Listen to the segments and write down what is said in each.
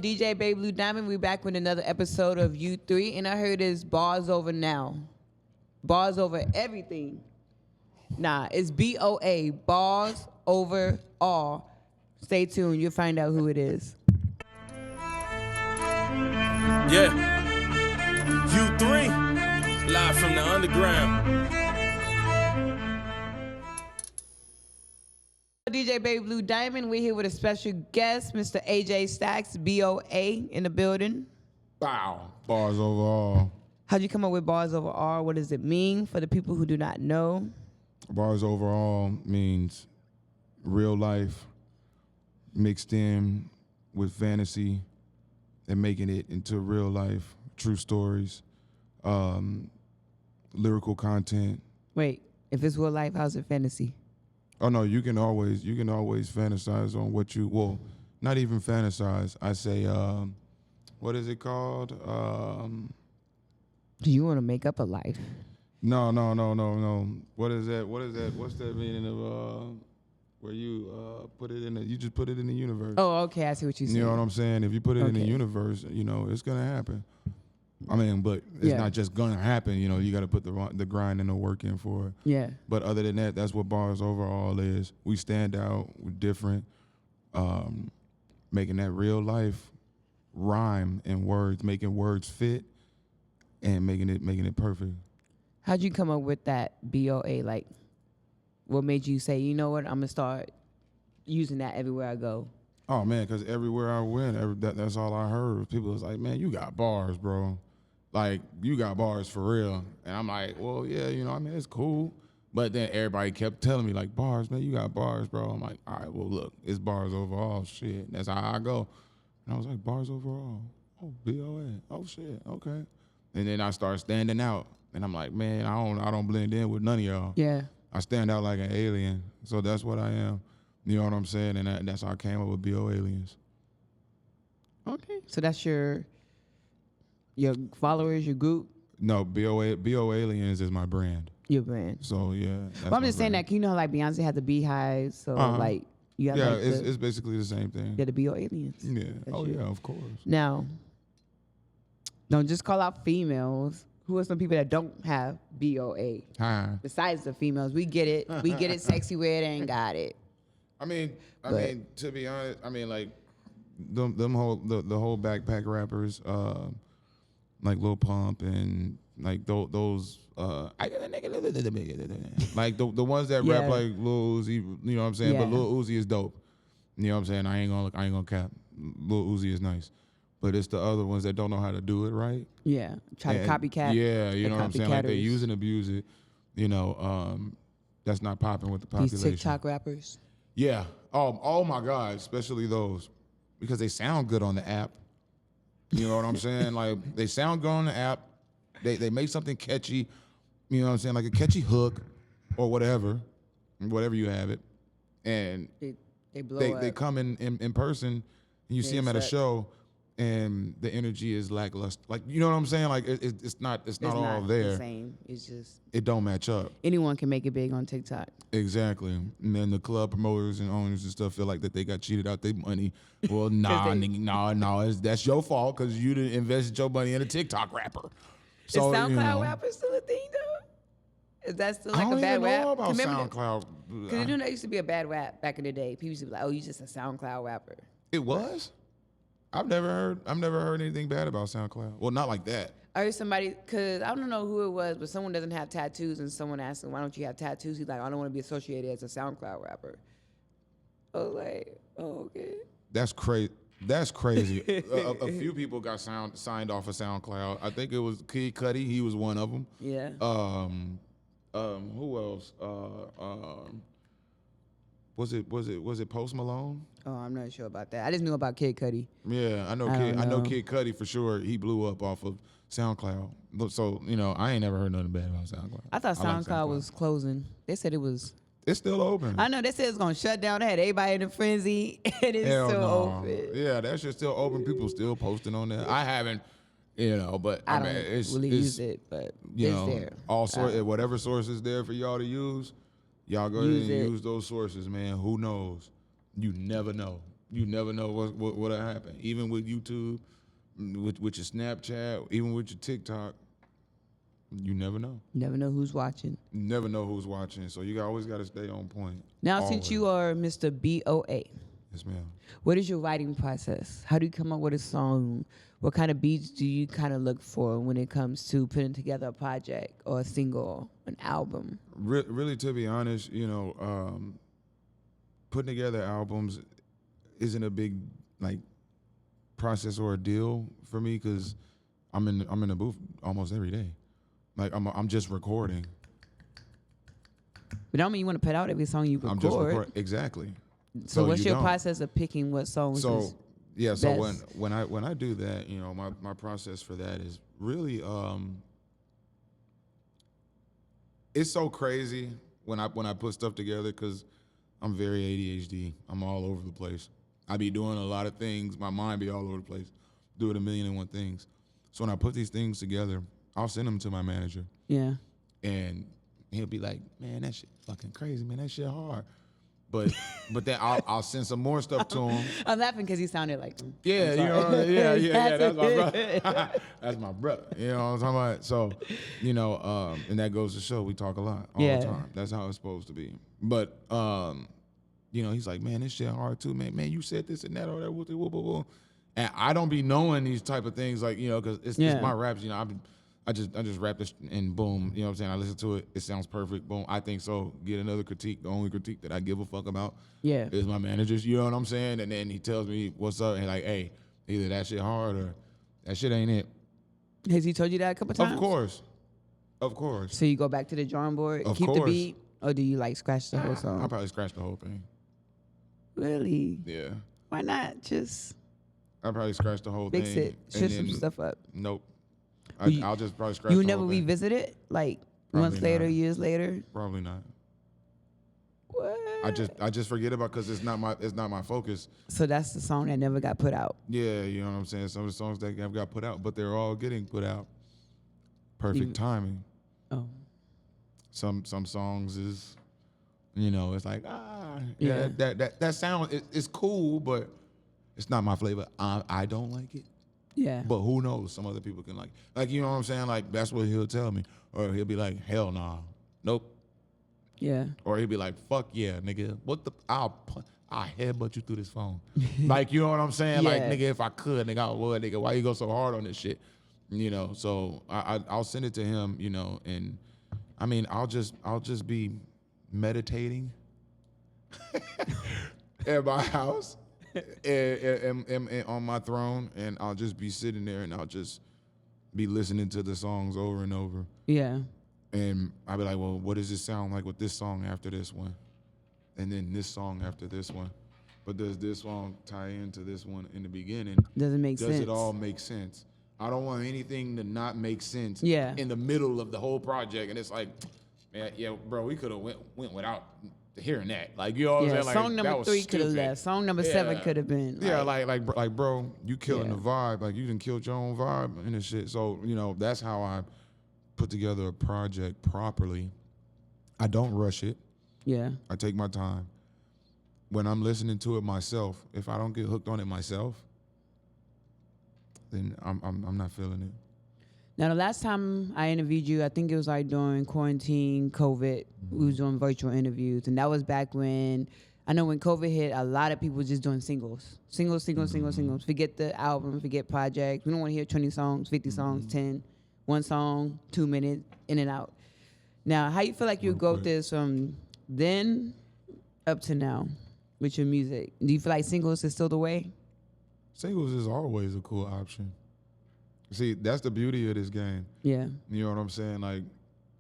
DJ Baby Blue Diamond, we back with another episode of U3, and I heard it's bars over now. Bars over everything. Nah, it's BOA, bars over all. Stay tuned, you'll find out who it is. Yeah. U3, live from the underground. DJ Baby Blue Diamond, we're here with a special guest, Mr. AJ Staxx, BOA, in the building. Wow. Bars overall. How'd you come up with bars over all? What does it mean for the people who do not know? Bars overall means real life mixed in with fantasy and making it into real life, true stories, lyrical content. Wait, if it's real life, how's it fantasy? Oh no, you can always fantasize on what you, well, not even fantasize. I say, what is it called? Do you want to make up a life? No. What is that? What's that meaning of where you put it in you just put it in the universe. Oh, okay, I see what you're saying. You know what I'm saying? If you put it in the universe, you know, it's gonna happen. I mean, but it's not just gonna happen. You know, you got to put the grind and the work in for it. Yeah. But other than that, that's what bars overall is. We stand out. We're different. Making that real life rhyme in words, making words fit, and making it perfect. How'd you come up with that BOA? Like, what made you say, you know what, I'm gonna start using that everywhere I go? Oh man, because everywhere I went, that's all I heard. People was like, man, you got bars, bro. Like, you got bars for real. And I'm like, well, yeah, you know, I mean, it's cool. But then everybody kept telling me, like, bars, man, you got bars, bro. I'm like, all right, well, look, it's bars overall, shit. That's how I go. And I was like, bars overall. Oh, BOA. Oh, shit, okay. And then I started standing out. And I'm like, man, I don't blend in with none of y'all. Yeah. I stand out like an alien. So that's what I am. You know what I'm saying? And that's how I came up with BO Aliens. Okay. So that's your followers, your group? No, BO Aliens is my brand. Your brand. So, yeah. But I'm just saying that, you know, like Beyonce had the Beehive, so like you have like it's basically the same thing. Yeah, the BO Aliens. Yeah. That's yeah, of course. Now, don't just call out females. Who are some people that don't have BOA? Hi. Besides the females, we get it. We get it sexy where it ain't got it. I mean, to be honest, I mean, like, the whole backpack rappers, like Lil Pump and like those, like the ones that rap like Lil Uzi, you know what I'm saying? Yeah. But Lil Uzi is dope. You know what I'm saying? I ain't gonna cap. Lil Uzi is nice. But it's the other ones that don't know how to do it right. Yeah, try to copycat. Yeah, you know what I'm saying? Like they use and abuse it. You know, that's not popping with the population. These TikTok rappers. Yeah. Oh my God, especially those, because they sound good on the app. You know what I'm saying? Like they sound good on the app. They make something catchy. You know what I'm saying? Like a catchy hook or whatever you have it, and they blow up. They come in person, and you see them at a show. And the energy is lackluster. Like, you know what I'm saying? Like, it's not all there. The same. It's just it don't match up. Anyone can make it big on TikTok. Exactly. And then the club promoters and owners and stuff feel like that they got cheated out their money. Well, that's your fault because you didn't invest your money in a TikTok rapper. So, is SoundCloud rapper still a thing though? Is that still like a bad rap? I don't even know about SoundCloud. Because you know that used to be a bad rap back in the day. People used to be like, "Oh, you just a SoundCloud rapper." It was. I've never heard anything bad about SoundCloud. Well, not like that. I heard somebody, because I don't know who it was, but someone doesn't have tattoos, and someone asked him, why don't you have tattoos? He's like, I don't want to be associated as a SoundCloud rapper. I was like, oh, okay. That's crazy. That's crazy. a few people got signed off of SoundCloud. I think it was Kid Cudi. He was one of them. Yeah. Who else? Was it Post Malone? Oh, I'm not sure about that. I just knew about Kid Cudi. Yeah, I know Kid Cudi for sure. He blew up off of SoundCloud. So, you know, I ain't never heard nothing bad about SoundCloud. I thought SoundCloud was closing. They said it was. It's still open. I know. They said it's going to shut down. They had everybody in a frenzy, and it's still open. Yeah, that shit's still open. People still posting on there. I haven't, you know, but I don't really use it, but it's there. Whatever source is there for y'all to use, y'all go ahead and use those sources, man. Who knows? You never know. You never know what'll happen. Even with YouTube, with your Snapchat, even with your TikTok, you never know. Never know who's watching. You never know who's watching, so you always got to stay on point. Now, Always. since you are Mr. BOA, Yes, ma'am. what is your writing process? How do you come up with a song? What kind of beats do you kind of look for when it comes to putting together a project or a single, an album? Really, to be honest, putting together albums isn't a big like process or a deal for me because I'm in the booth almost every day. Like I'm just recording. But I don't mean you want to put out every song you record. I'm just recording. Exactly. So what's your don't. process of picking what songs? So is so best? when I do that, my process for that is really it's so crazy when I put stuff together because I'm very ADHD. I'm all over the place. I be doing a lot of things. My mind be all over the place, doing a million and one things. So when I put these things together, I'll send them to my manager. Yeah. And he'll be like, man, that shit fucking crazy, man. That shit hard. But then I'll send some more stuff to him. I'm laughing because he sounded like him. Yeah, yeah. That's my brother. That's my brother. You know what I'm talking about? So, and that goes to show we talk a lot all the time. That's how it's supposed to be. But he's like, man, this shit hard too, man. Man, you said this and that or that. Whoop. And I don't be knowing these type of things, like, because it's my raps. I just rap this and boom, you know what I'm saying? I listen to it, it sounds perfect, boom. I think so. Get another critique. The only critique that I give a fuck about is my manager's, you know what I'm saying? And then he tells me what's up and like, hey, either that shit hard or that shit ain't it. Has he told you that a couple times? Of course. So you go back to the drawing board, Of keep course. the beat, or do you like scratch the whole I'll song? probably scratch the whole thing. Really? Yeah. Why not just I'll probably scratch the whole fix thing. it, shift some stuff up? Nope. You- I'll just probably scratch You the never whole thing. revisit it, like Probably months later, not. years later? Probably not. What? I just forget about because it's not my focus. So that's the song that never got put out. Yeah, you know what I'm saying? Some of the songs that have got put out, but they're all getting put out. Perfect timing. Oh. Some songs is, it's like, Yeah. that sound is cool, but it's not my flavor. I don't like it. Yeah. But who knows? Some other people can like, you know what I'm saying? Like, that's what he'll tell me. Or he'll be like, hell nah. Nope. Yeah. Or he'll be like, fuck yeah, nigga. I'll headbutt you through this phone. Like, you know what I'm saying? Like, Yeah. nigga, if I could, nigga, I would, nigga. Why you go so hard on this shit? So I'll send it to him, and I mean, I'll just be meditating at my house. And on my throne, and I'll just be sitting there and I'll just be listening to the songs over and over. Yeah. And I'll be like, well, what does it sound like with this song after this one? And then this song after this one. But does this song tie into this one in the beginning? Doesn't make sense. Does it all make sense? I don't want anything to not make sense in the middle of the whole project. And it's like, man, yeah, bro, we could have went without hearing that. Like, you know what I'm saying? Like, song that number was 3 could have stupid. left. Song number 7 could have been. Yeah, like, bro, you killing Yeah. the vibe. Like, you done killed your own vibe and this shit. So, that's how I put together a project properly. I don't rush it. Yeah. I take my time. When I'm listening to it myself, if I don't get hooked on it myself, then I'm not feeling it. Now, the last time I interviewed you, I think it was like during quarantine, COVID. We was doing virtual interviews, and that was back when, I know when COVID hit, a lot of people were just doing singles. Singles. Forget the album, forget projects. We don't want to hear 20 songs, 50 songs, 10. One song, 2 minutes, in and out. Now, how you feel like you go through this from then up to now with your music? Do you feel like singles is still the way? Singles is always a cool option. See, that's the beauty of this game. Yeah. You know what I'm saying? Like,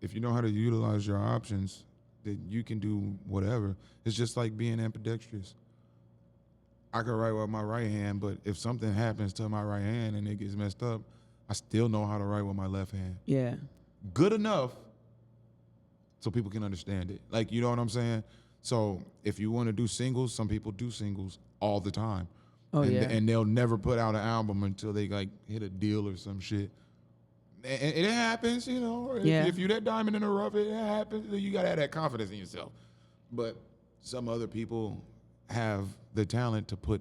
if you know how to utilize your options, then you can do whatever. It's just like being ambidextrous. I can write with my right hand, but if something happens to my right hand and it gets messed up, I still know how to write with my left hand. Yeah. Good enough so people can understand it. Like, you know what I'm saying? So if you want to do singles, some people do singles all the time. Oh, and, yeah. And they'll never put out an album until they like hit a deal or some shit. And it happens, If you're that diamond in the rough, it happens. You gotta have that confidence in yourself. But some other people have the talent to put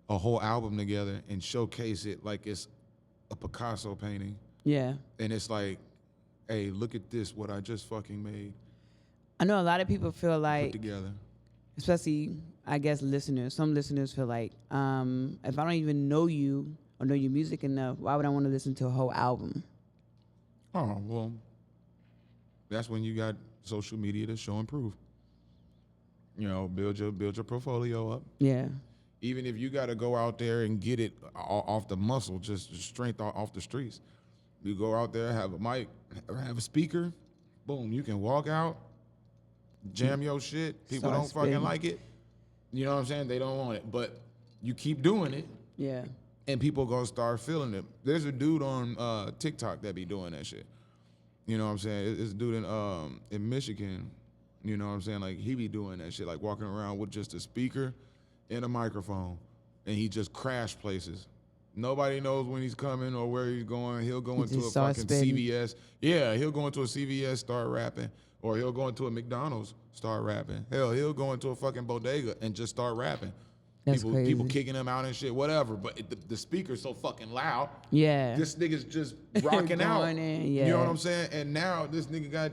a whole album together and showcase it like it's a Picasso painting. Yeah. And it's like, hey, look at this, what I just fucking made, I know a lot of people feel put like, together. especially, I guess, listeners, some listeners feel like, if I don't even know you or know your music enough, why would I want to listen to a whole album? Oh, well, that's when you got social media to show and prove. You know, build your portfolio up. Yeah. Even if you got to go out there and get it off the muscle, just strength off the streets. You go out there, have a mic, have a speaker, boom, you can walk out, jam your shit. People Start don't fucking spitting. like it. You know what I'm saying? They don't want it. But you keep doing it, Yeah. and people gonna start feeling it. There's a dude on TikTok that be doing that shit. You know what I'm saying? It's a dude in Michigan. You know what I'm saying? Like, he be doing that shit, like walking around with just a speaker and a microphone, and he just crash places. Nobody knows when he's coming or where he's going. He'll go into just a start fucking spitting. CVS. Yeah, he'll go into a CVS, start rapping. Or he'll go into a McDonald's, start rapping. Hell, he'll go into a fucking bodega and just start rapping. That's People crazy. kicking him out and shit, whatever. But the speaker's so fucking loud. Yeah. This nigga's just rocking out. Going in, You know yeah. what I'm saying? And now this nigga got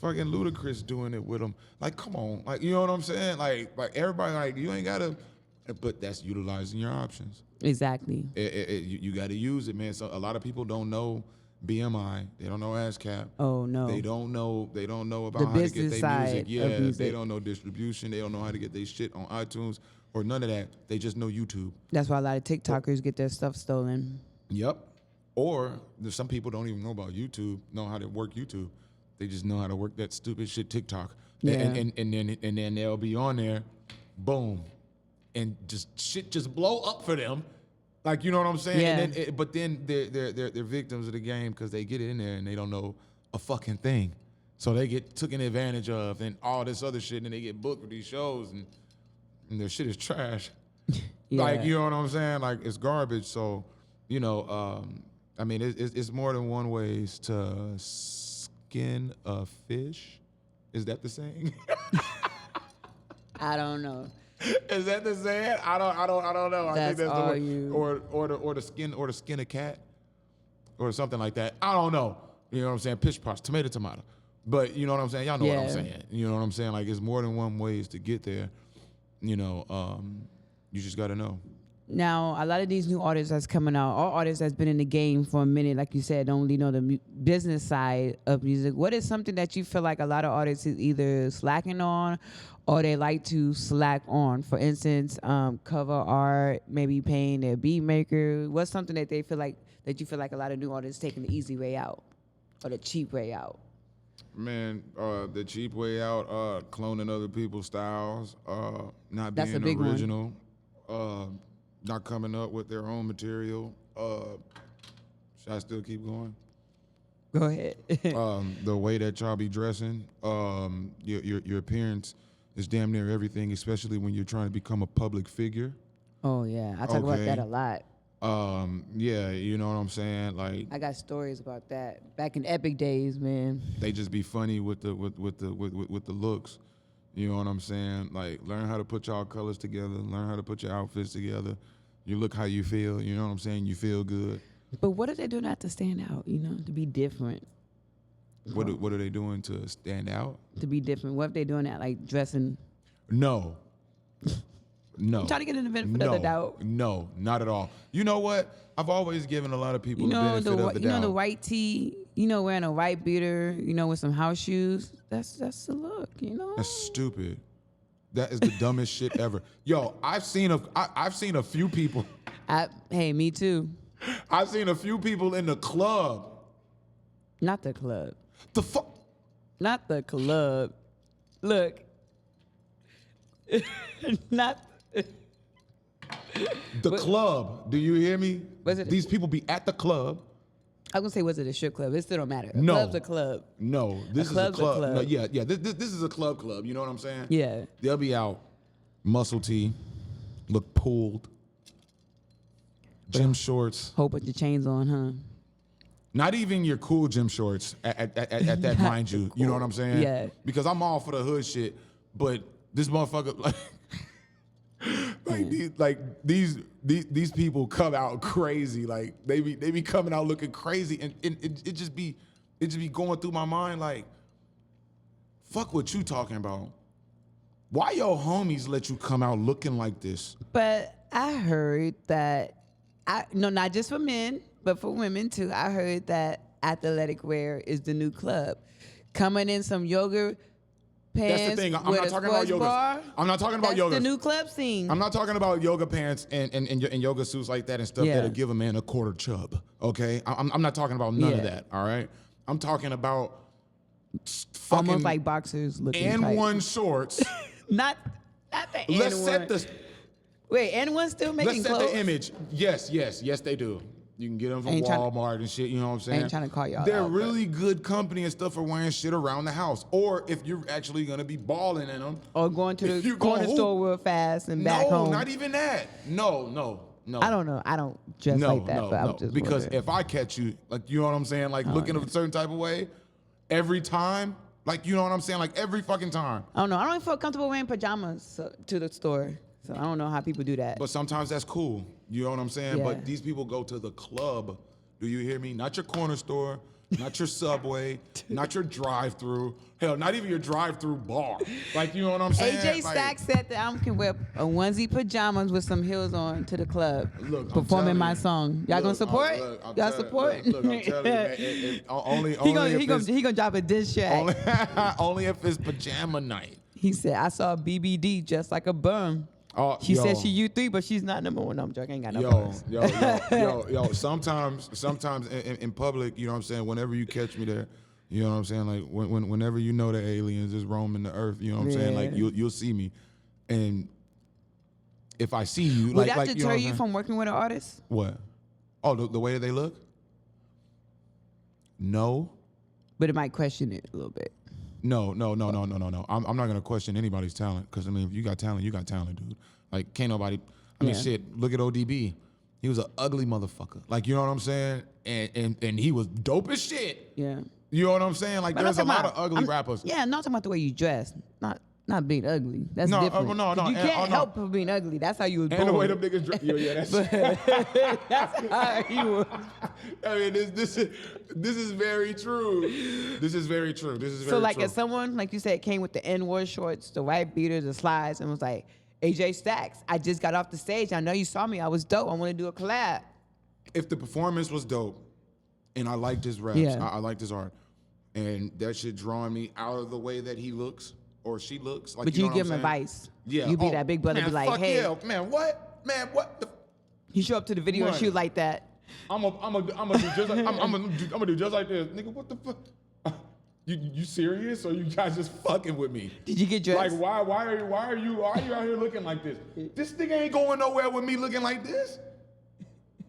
fucking Ludacris doing it with him. Like, come on. Like, you know what I'm saying? Like everybody, like, you ain't gotta, but that's utilizing your options. Exactly. You got to use it, man. So a lot of people don't know BMI. They don't know ASCAP. Oh no. They don't know about The how to get business their side music. of Yeah, they music. don't know distribution. They don't know how to get their shit on iTunes or none of that. They just know YouTube. That's why a lot of TikTokers get their stuff stolen. Yep. Or there's some people don't even know about YouTube, know how to work YouTube. They just know how to work that stupid shit TikTok. Yeah. And then they'll be on there, boom, and just shit just blow up for them. Like, you know what I'm saying? Yeah. And then, but then they're victims of the game because they get in there and they don't know a fucking thing. So they get taken advantage of and all this other shit, and then they get booked for these shows, and their shit is trash. Yeah. Like, you know what I'm saying? Like, it's garbage. So, you know, I mean, it's more than one ways to skin a fish. Is that the saying? I don't know. Is that the saying? I don't know. I think That's that's the all word. you. Or the skin a cat, or something like that. I don't know. You know what I'm saying? Pish posh, tomato. But you know what I'm saying? Y'all know what I'm Yeah. saying. You know what I'm saying? Like, it's more than one ways to get there. You know, you just got to know. Now, a lot of these new artists that's coming out, all artists that's been in the game for a minute, like you said, don't really know the business side of music. What is something that you feel like a lot of artists is either slacking on or they like to slack on? For instance, cover art, maybe paying their beat maker. What's something that they feel like, that you feel like a lot of new artists taking the easy way out or the cheap way out? Man, the cheap way out, cloning other people's styles, not That's a being big one. original, not coming up with their own material. Should I still keep going? Go ahead. The way that y'all be dressing, your appearance is damn near everything, especially when you're trying to become a public figure. Oh, yeah. I talk about Okay. that a lot. Yeah, you know what I'm saying? Like, I got stories about that. Back in Epic days, man. they just be funny with the looks. You know what I'm saying? Like, learn how to put y'all colors together. Learn how to put your outfits together. You look how you feel. You know what I'm saying? You feel good. But what are they doing not to stand out, you know, to be different? What are they doing to stand out? To be different. What if they doing that, like dressing? No. No. I'm trying to get in the benefit of the doubt. No, not at all. You know what? I've always given a lot of people You know the benefit of the you know doubt. the white tee, you know, wearing a white beater, you know, with some house shoes. That's the look, you know. That's stupid. That is the dumbest shit ever. Yo, I've seen a few people. Hey, me too. I've seen a few people in the club. Not the club. The fuck. Not the club. Look. Not. The club. Do you hear me? Was it- These people be at the club. I was gonna say, was it a strip club? It still don't matter. A No. club's a club. No, this is a club's a club. club. No, yeah. This is a club. You know what I'm saying? Yeah. They'll be out, muscle tee, look pulled, gym shorts. Whole bunch of chains on, huh? Not even your cool gym shorts at that, mind you. You know what I'm saying? Yeah. Because I'm all for the hood shit, but this motherfucker, like these people come out crazy. Like they be coming out looking crazy, and it just be going through my mind like, fuck what you talking about. Why your homies let you come out looking like this? But I heard that, not just for men, but for women too. I heard that athletic wear is the new club. Coming in some yoga pants. That's the thing. I'm with not a talking about sports yoga. bar, I'm not talking about yoga. That's the new club scene. I'm not talking about yoga pants and yoga suits like that and stuff that'll give a man a quarter chub. Okay, I'm not talking about none of that. All right, I'm talking about fucking almost like boxers looking and tight. one shorts. Not the Let's N1. set the. Wait, N1 still making Let's set clothes? the image. Yes, they do. You can get them from Walmart and shit. You know what I'm saying? Ain't trying to call y'all They're out, really good company and stuff for wearing shit around the house. Or if you're actually gonna be balling in them, Or going to the corner store real fast and back home. No, not even that. No. I don't know. I don't dress like that, but I'm just because wondering. if I catch you, like, you know what I'm saying, like looking a certain type of way, every time, like, you know what I'm saying, like every fucking time. I don't know. I don't even feel comfortable wearing pajamas to the store. So I don't know how people do that. But sometimes that's cool. You know what I'm saying? Yeah. But these people go to the club. Do you hear me? Not your corner store, not your Subway, not your drive-through. Hell, not even your drive-through bar. Like, you know what I'm saying? AJ Staxx said that I can wear a onesie pajamas with some heels on to the club, Look, I'm performing telling my you. song. Y'all gonna support? Y'all support? Look, I'm telling you, man, He gonna drop a diss track. only if it's pajama night. He said, I saw BBD just like a bum. Oh, She yo. said she U3, but she's not number one. No, I'm joking. I ain't got no Yo, bars. yo. Sometimes in public, you know what I'm saying, whenever you catch me there, you know what I'm saying, like whenever you know the aliens is roaming the earth, you know what I'm saying, like you'll see me. And if I see you, Would like that you know deter what I'm you saying? from working with an artist? What? Oh, the way that they look? No. But it might question it a little bit. No. I'm not gonna question anybody's talent, because I mean, if you got talent, dude. Like, can't nobody. I mean, shit. Look at ODB. He was an ugly motherfucker. Like, you know what I'm saying? And he was dope as shit. Yeah. You know what I'm saying? Like, But there's a I'm lot talking of about- ugly rappers. Yeah, not talking about the way you dress. Not being ugly. That's No, different. no. 'Cause you And- can't no. help but being ugly. That's how you was born. And the way them niggas dress. Yeah, that's. That's how you was. I mean, this is very true. This is very true. So like, if someone, like you said, came with the N-word shorts, the white beaters, the slides, and was like, AJ Staxx, I just got off the stage. I know you saw me. I was dope. I want to do a collab. If the performance was dope, and I liked his raps, I liked his art, and that shit drawing me out of the way that he looks or she looks. Like, But you you know give what him I'm saying? advice. Yeah. You be that big brother, man, be like, fuck hey. yeah, man, what? Man, what? He show up to the video and Right. shoot like that. I'm gonna do just like I'm gonna do just like this, nigga. What the fuck? You serious, or you guys just fucking with me? Did you get dressed? Like, why are you out here looking like this? This nigga ain't going nowhere with me looking like this.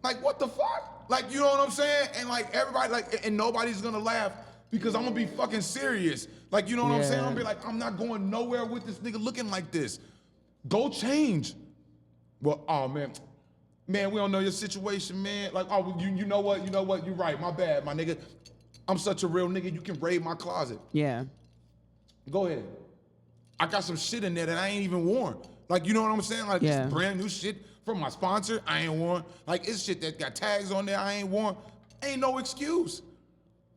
Like, what the fuck? Like, you know what I'm saying? And like, everybody, like, and nobody's gonna laugh because I'm gonna be fucking serious. Like, you know what I'm saying? I'm gonna be like, I'm not going nowhere with this nigga looking like this. Go change. Well, oh man, we don't know your situation, man. Like, oh, you know what? You're right. My bad, my nigga. I'm such a real nigga. You can raid my closet. Yeah. Go ahead. I got some shit in there that I ain't even worn. Like, you know what I'm saying? Like, it's brand new shit from my sponsor. I ain't worn. Like, it's shit that got tags on there. I ain't worn. Ain't no excuse.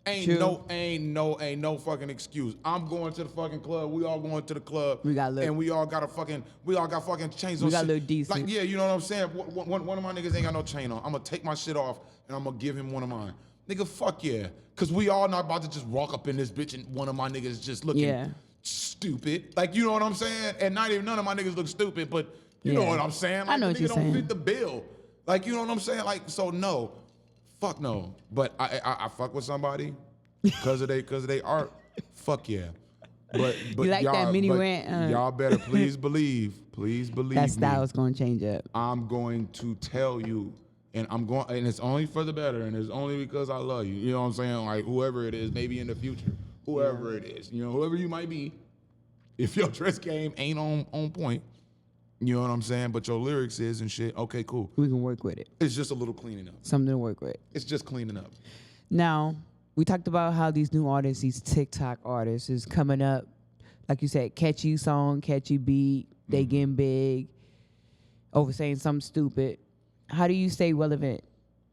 Ain't no fucking excuse. I'm going to the fucking club. We all going to the club. We got look. And we all got fucking chains on. We got shit. look decent. Like, yeah, you know what I'm saying? One of my niggas ain't got no chain on. I'm gonna take my shit off and I'm gonna give him one of mine. Nigga, fuck yeah. Cause we all not about to just walk up in this bitch and one of my niggas just looking stupid. Like, you know what I'm saying? And not even none of my niggas look stupid, but you know what I'm saying? Like, I know the what nigga you're don't saying. fit the bill. Like, you know what I'm saying? Like, so no. Fuck no. But I fuck with somebody because of they art. Fuck yeah. But You like that y'all, mini but rant? y'all better please believe That style's gonna change up. I'm going to tell you, and it's only for the better, and it's only because I love you. You know what I'm saying? Like, whoever it is, maybe in the future, whoever it is, you know, whoever you might be, if your dress game ain't on point, you know what I'm saying? But your lyrics is and shit, okay, cool. We can work with it. It's just a little cleaning up. Something to work with. It's just cleaning up. Now, we talked about how these new artists, these TikTok artists, is coming up. Like you said, catchy song, catchy beat, they getting big. over saying something stupid. How do you stay relevant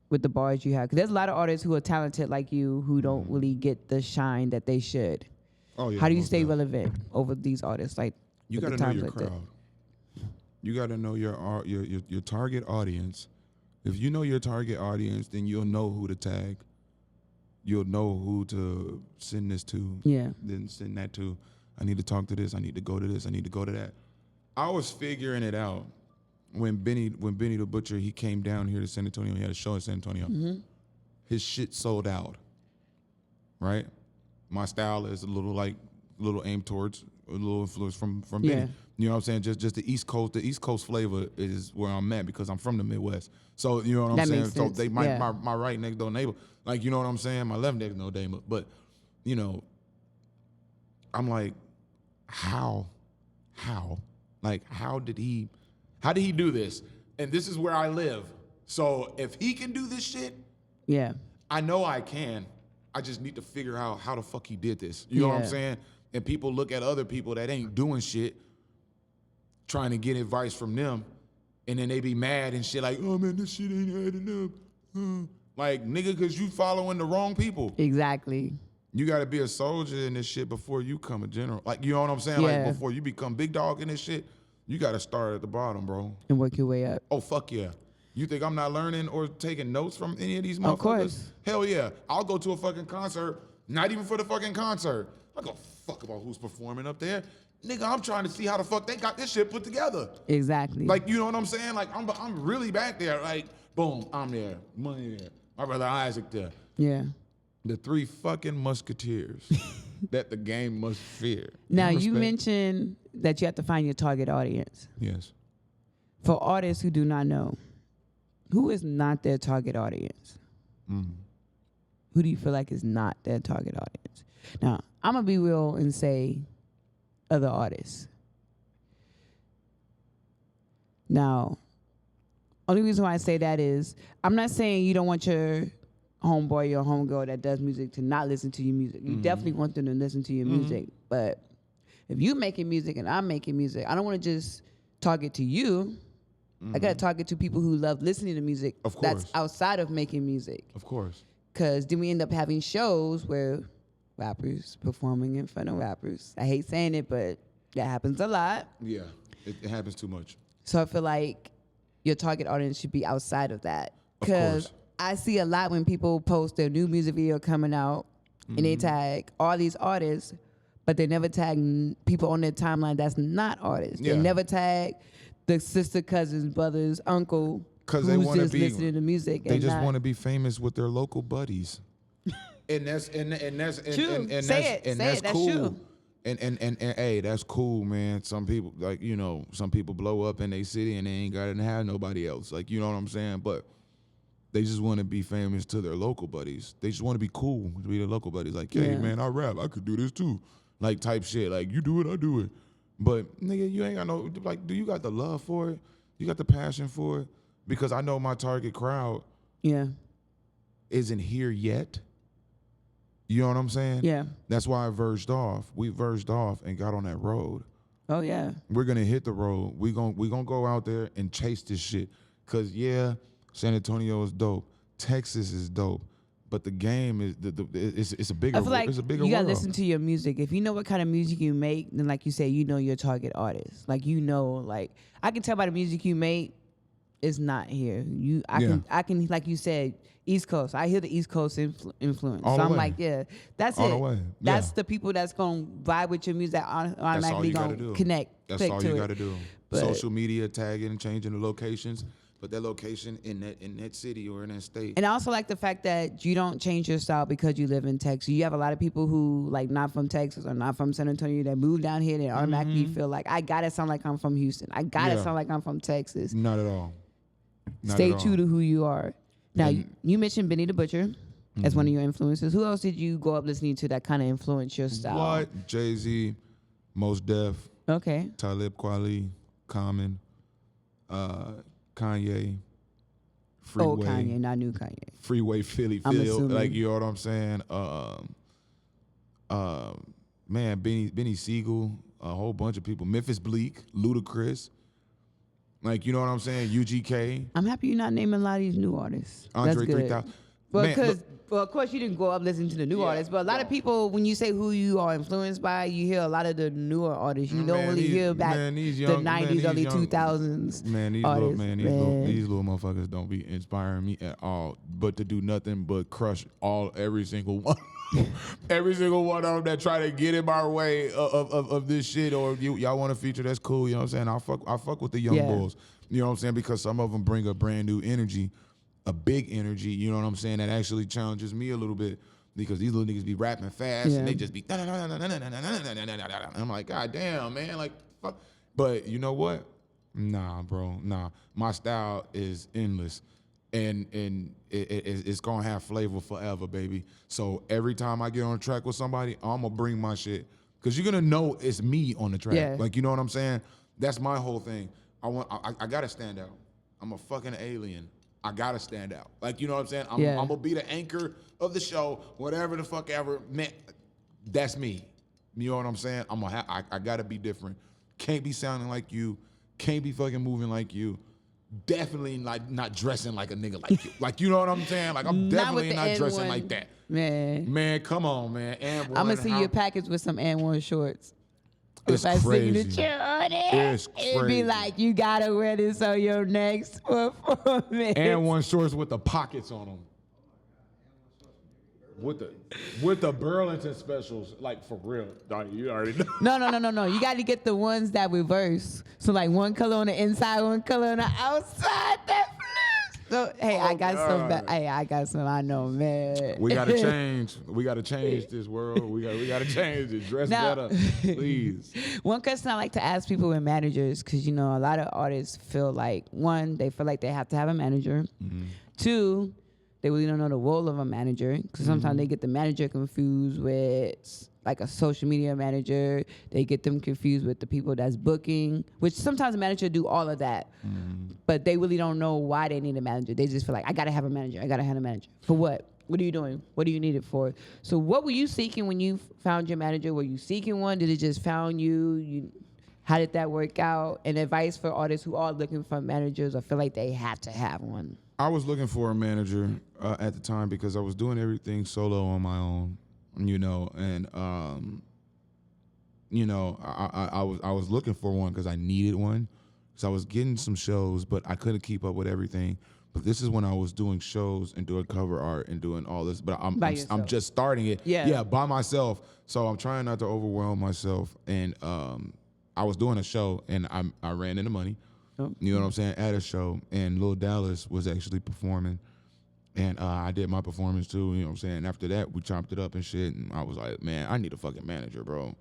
with the bars you have? Because there's a lot of artists who are talented like you who don't really get the shine that they should. Oh yeah. How do you most stay definitely. relevant over these artists? Like You with got the to know times your like that? crowd. You got to know your target audience. If you know your target audience, then you'll know who to tag. You'll know who to send this to. Yeah. Then send that to. I need to talk to this. I need to go to this. I need to go to that. I was figuring it out when Benny the Butcher, he came down here to San Antonio. He had a show in San Antonio. His shit sold out. Right? My style is a little aimed towards a little influence from Yeah. Benny. You know what I'm saying? Just the East Coast flavor is where I'm at because I'm from the Midwest. So you know what I'm That saying? makes So sense. they Yeah. my right next door neighbor. Like, you know what I'm saying? My left next door neighbor. But, you know, I'm like, how? Like, how did he do this? And this is where I live. So if he can do this shit, Yeah. I know I can. I just need to figure out how the fuck he did this. You know what I'm Yeah. saying? And people look at other people that ain't doing shit, trying to get advice from them, and then they be mad and shit like, oh man, this shit ain't adding up. Like, nigga, cause you following the wrong people. Exactly. You gotta be a soldier in this shit before you come a general. Like, you know what I'm saying? Yeah. Like, before you become big dog in this shit, you gotta start at the bottom, bro. And work your way up. Oh, fuck yeah. You think I'm not learning or taking notes from any of these motherfuckers? Of course. Hell yeah. I'll go to a fucking concert, not even for the fucking concert. I go fuck about who's performing up there. Nigga, I'm trying to see how the fuck they got this shit put together. Exactly. Like, you know what I'm saying? Like, I'm really back there. Like, boom, I'm there. Money there. My brother Isaac there. yeah. The three fucking musketeers that the game must fear. Now, you Respect? mentioned that you have to find your target audience. Yes. For artists who do not know, who is not their target audience? Who do you feel like is not their target audience? Now, I'm going to be real and say other artists. Now, only reason why I say that is I'm not saying you don't want your homeboy or homegirl that does music to not listen to your music. You definitely want them to listen to your music. But if you making music and I'm making music, I don't want to just target to you. I got to target to people who love listening to music Of that's course. outside of making music. Of course. Because then we end up having shows where rappers performing in front of rappers. I hate saying it, but that happens a lot. Yeah. It happens too much. So I feel like your target audience should be outside of that. Of Because course. I see a lot when people post their new music video coming out and they tag all these artists, but they never tag people on their timeline that's not artists. Yeah. They never tag the sister, cousins, brothers, uncle, 'Cause who's they wanna just be- listening to music. They and just not- want to be famous with their local buddies. And that's True. that's Say it. That's cool. true. And hey, that's cool, man. Some people, like, you know, some people blow up in their city and they ain't got to have nobody else. Like, you know what I'm saying? But they just want to be famous to their local buddies. They just want to be cool to be their local buddies. Like, hey, Yeah. man, I rap. I could do this too. Like, type shit. Like, you do it, I do it. But, nigga, you ain't got no, like, do you got the love for it? You got the passion for it? Because I know my target crowd Yeah. isn't here yet. You know what I'm saying? Yeah. That's why I verged off. We verged off and got on that road. Oh, yeah. We're gonna hit the road. We gonna go out there and chase this shit. Cause yeah, San Antonio is dope. Texas is dope. But the game is it's a bigger. I feel like it's a bigger you gotta world. listen to your music. If you know what kind of music you make, then like you say, you know your target artist. Like you know, like I can tell by the music you make, it's not here. I can like you said, East Coast. I hear the East Coast influence. All so the I'm way. like, yeah, that's All it. the way. That's Yeah. the people that's gonna vibe with your music. That That's all automatically you gotta gonna do. connect. That's click all to you it. gotta do. But- Social media tagging and changing the locations. Put that location in that city or in that state. And I also like the fact that you don't change your style because you live in Texas. You have a lot of people who like not from Texas or not from San Antonio that move down here. They automatically feel like I gotta sound like I'm from Houston. I gotta Yeah. sound like I'm from Texas. Not at all. Not Stay at true all. to who you are. Now And- you mentioned Benny the Butcher as one of your influences. Who else did you go up listening to that kind of influence your style? What? Jay-Z, Mos Def, Okay. Talib Kweli, Common, Kanye, Freeway, Oh, Kanye, not new Kanye. Freeway Philly I'm Phil, assuming. like, you know what I'm saying? Man, Benny Siegel, a whole bunch of people. Memphis Bleak, Ludacris, Like, you know what I'm saying? UGK, I'm happy you're not naming a lot of these new artists. Andre That's good. 3000. Well, Man, because look- of course you didn't grow up listening to the new Yeah, artists, but a lot of people, when you say who you are influenced by, you hear a lot of the newer artists. You don't really hear back these the young, 90s, these early young- 2000s Man, these artists. these little motherfuckers don't be inspiring me at all. But to do nothing but crush every single one, every single one of them that try to get in my way of this shit. Or y'all want to feature? That's cool. You know what I'm saying? I fuck with the young bulls. You know what I'm saying? Because some of them bring a brand new energy, a big energy. You know what I'm saying? That actually challenges me a little bit. Because these little niggas be rapping fast and they just be and I'm like, God damn, man, like fuck. But you know what? Nah, bro, nah. My style is endless, and it's gonna have flavor forever, baby. So every time I get on a track with somebody, I'm gonna bring my shit, cause you're gonna know it's me on the track. Yeah. Like, you know what I'm saying? That's my whole thing. I gotta stand out. I'm a fucking alien. I gotta stand out. Like, you know what I'm saying? I'm gonna be the anchor of the show, whatever the fuck ever. Man, that's me. You know what I'm saying? I gotta be different. Can't be sounding like you. Can't be fucking moving like you. Definitely not dressing like a nigga like you. Like, you know what I'm saying? Like, I'm definitely not dressing like that. Man, come on, man. I'm gonna see your package with some N1 shorts. It's if I crazy. signature chair on it, It's it'd be crazy. like, you gotta wear this on your next performance. And one shorts with the pockets on them. With the Burlington specials, like, for real. You already know. No. You got to get the ones that reverse. So like one color on the inside, one color on the outside. That flips. So hey, I got some. Hey, I got some. I know, man. We gotta change. We gotta change this world. We gotta change it. Dress Now- better, please. One question I like to ask people with managers, because you know a lot of artists feel like, one, they feel like they have to have a manager. Two, they really don't know the role of a manager, because sometimes they get the manager confused with like a social media manager. They get them confused with the people that's booking, which sometimes a manager do all of that. But they really don't know why they need a manager. They just feel like, I gotta have a manager. I gotta have a manager. For what? What are you doing? What do you need it for? So what were you seeking when you found your manager? Were you seeking one? Did it just found you? How did that work out? And advice for artists who are looking for managers or feel like they have to have one. I was looking for a manager at the time because I was doing everything solo on my own, you know, and you know, I was looking for one because I needed one. So I was getting some shows, but I couldn't keep up with everything. But this is when I was doing shows and doing cover art and doing all this. But I'm just starting it, by myself. So I'm trying not to overwhelm myself. And I was doing a show and I ran into money. You know what I'm saying? At a show, and Lil Dallas was actually performing, and I did my performance too. You know what I'm saying? After that, we chopped it up and shit, and I was like, man, I need a fucking manager, bro.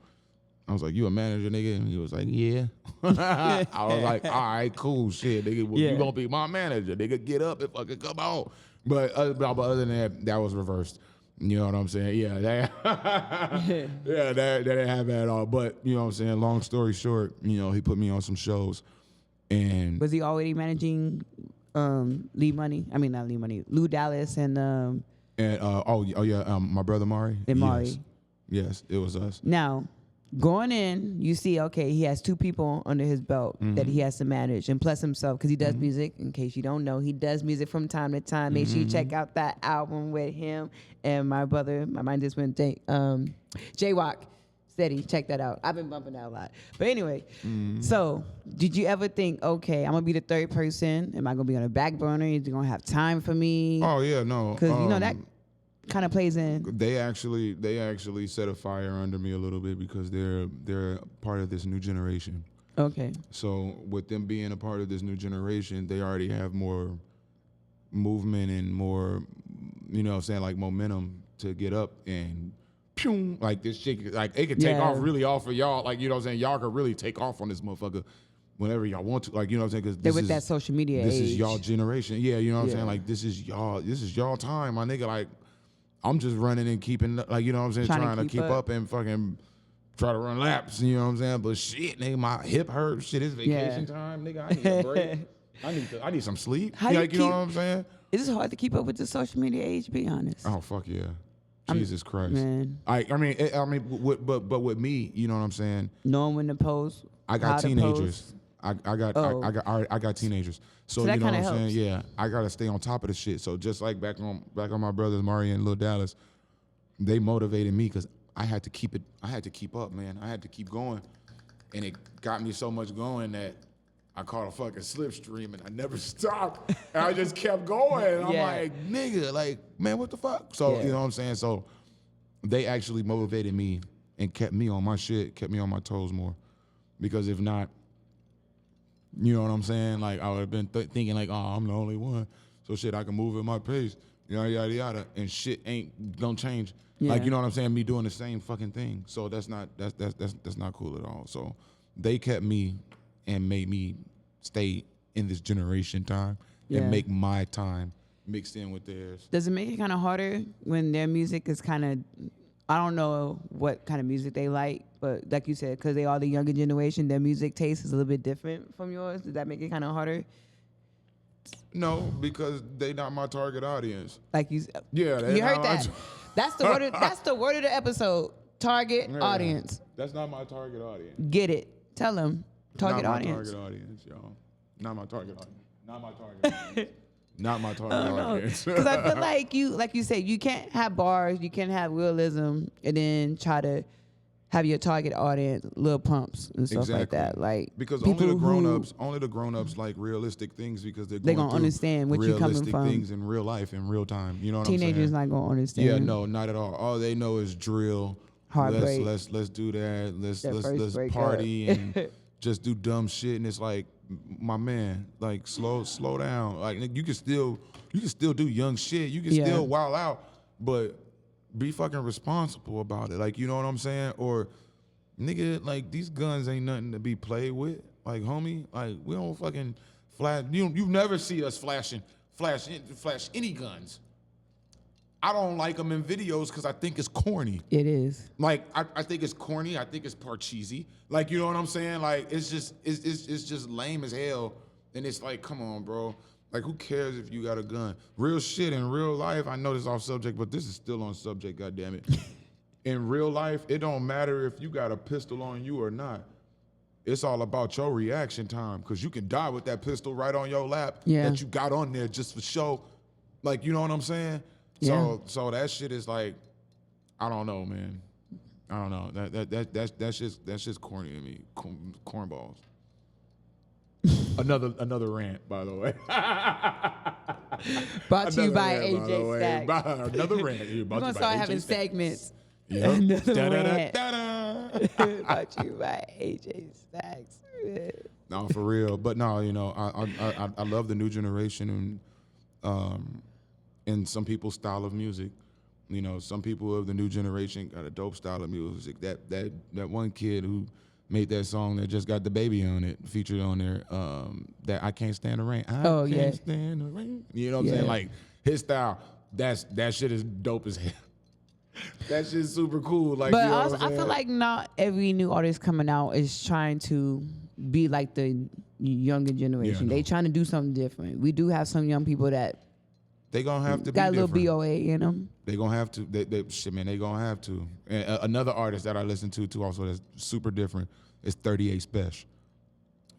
I was like, you a manager, nigga? And he was like, yeah. I was like, all right, cool, shit, nigga. Well, you gonna be my manager, nigga? Get up and fucking come on. But other than that, that was reversed. You know what I'm saying? Yeah, that didn't happen at all. But you know what I'm saying? Long story short, you know, he put me on some shows. And was he already managing Lee Money? I mean, not Lee Money, Lou Dallas and my brother Mari. And Mari. Yes, it was us. Now, going in, you see, okay, he has two people under his belt that he has to manage, and plus himself, because he does music. In case you don't know, he does music from time to time. Make sure you check out that album with him and my brother. My mind just went J-Walk. Steady, check that out. I've been bumping that a lot. But anyway, so did you ever think, okay, I'm gonna be the third person? Am I gonna be on the back burner? Is he gonna have time for me? Oh yeah, no. Because you know that kind of plays in. They actually set a fire under me a little bit because they're part of this new generation. Okay. So with them being a part of this new generation, they already have more movement and more, you know what I'm saying, like momentum to get up and like this shit, like it could take off really off of y'all. Like, you know what I'm saying? Y'all could really take off on this motherfucker whenever y'all want to. Like, you know what I'm saying? Because they're with that social media age. This is y'all generation. Yeah, you know what I'm saying? Like, this is y'all time, my nigga. Like, I'm just running and keeping, like, you know what I'm saying? Trying to keep up and fucking try to run laps, you know what I'm saying? But shit, nigga, my hip hurts. Shit, it's vacation time, nigga. I need a break. I need some sleep. How like, you know what I'm saying? Is it hard to keep up with the social media age, be honest? Oh, fuck yeah. Jesus Christ. Man. But with me, you know what I'm saying? Knowing when to post. I got teenagers. I got teenagers. So that you know what I'm kinda saying? helps. Yeah, I gotta stay on top of the shit. So just like back on my brothers Mario and Lil Dallas, they motivated me because I had to keep up, man. I had to keep going. And it got me so much going that I caught a fucking slipstream and I never stopped. And I just kept going. And I'm Yeah. like, nigga, like, man, what the fuck? So, Yeah. you know what I'm saying? So they actually motivated me and kept me on my shit, kept me on my toes more. Because if not, you know what I'm saying? Like, I would have been thinking like, oh, I'm the only one. So shit, I can move at my pace, yada, yada, yada. And shit ain't gonna change. Yeah. Like, you know what I'm saying? Me doing the same fucking thing. So that's not cool at all. So they kept me and made me stay in this generation time Yeah. and make my time mixed in with theirs. Does it make it kind of harder when their music is kind of, I don't know what kind of music they like, but like you said, because they are the younger generation, their music taste is a little bit different from yours. Does that make it kind of harder? No, because they not my target audience. Like you, Yeah, they you not heard my that. That's the word. That's the word of the episode. Target Yeah. audience. That's not my target audience. Get it. Tell them. Target not audience. My target audience, y'all. Not my target audience. Not my target audience. Not my target audience. Because I feel like you said, you can't have bars, you can't have realism, and then try to have your target audience, Lil Pumps and stuff like Exactly. that. Like because people only the grown-ups like realistic things because they're They going gonna through understand what you coming realistic from. things in real life, in real time. You know what teenagers I'm saying? not gonna understand. Yeah, no, not at all. All they know is drill. Heartbreak. Let's do that. Their first Let's breakup. party and just do dumb shit. And it's like, my man, like slow down. Like you can still do young shit. You can Yeah. still wild out, but be fucking responsible about it. Like, you know what I'm saying? Or nigga, like these guns ain't nothing to be played with. Like, homie, like we don't fucking flash. You've never see us flash any guns. I don't like them in videos because I think it's corny. It is. Like I think it's corny. I think it's part cheesy. Like, you know what I'm saying? Like it's just lame as hell. And it's like, come on, bro. Like, who cares if you got a gun? Real shit in real life. I know this off subject, but this is still on subject. God damn it. In real life, it don't matter if you got a pistol on you or not. It's all about your reaction time, because you can die with that pistol right on your lap that you got on there just for show. Like, you know what I'm saying? Yeah. So that shit is like, I don't know, man. I don't know. That's just corny to me. Cornballs. Another rant, by the way. Brought to you by Another rant, AJ by Staxx. the way. Another rant. Here, We're brought to gonna you by start AJ having Staxx. segments. Yep. Another Da-da-da, rant. da-da. Brought to you by AJ Staxx. No, for real. But no, you know, I love the new generation and some people's style of music. You know, some people of the new generation got a dope style of music. That one kid who made that song that just got the baby on it, featured on there, that I Can't Stand the Rain. I can't stand the rain. You know what I'm saying? Like, his style, that shit is dope as hell. That shit's super cool. Like, But you know also, what I'm I feel saying? like not every new artist coming out is trying to be like the younger generation. Yeah, no. They trying to do something different. We do have some young people that They gonna have to got be a little different. BOA in them. They gonna have to. Shit, man. They gonna have to. And another artist that I listen to too, also that's super different, is 38 Special.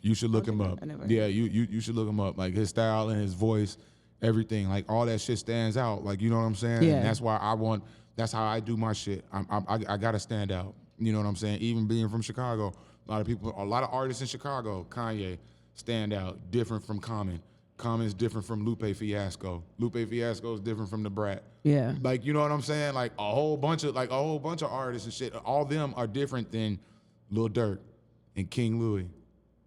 You should look him up. I never Yeah, you should look him up. Like, his style and his voice, everything. Like, all that shit stands out. Like, you know what I'm saying? Yeah. And that's why that's how I do my shit. I gotta stand out. You know what I'm saying? Even being from Chicago, a lot of artists in Chicago, Kanye, stand out, different from Common. Common's different from Lupe Fiasco. Lupe Fiasco is different from the Brat. Yeah. Like, you know what I'm saying? Like a whole bunch of artists and shit. All of them are different than Lil Durk and King Louis.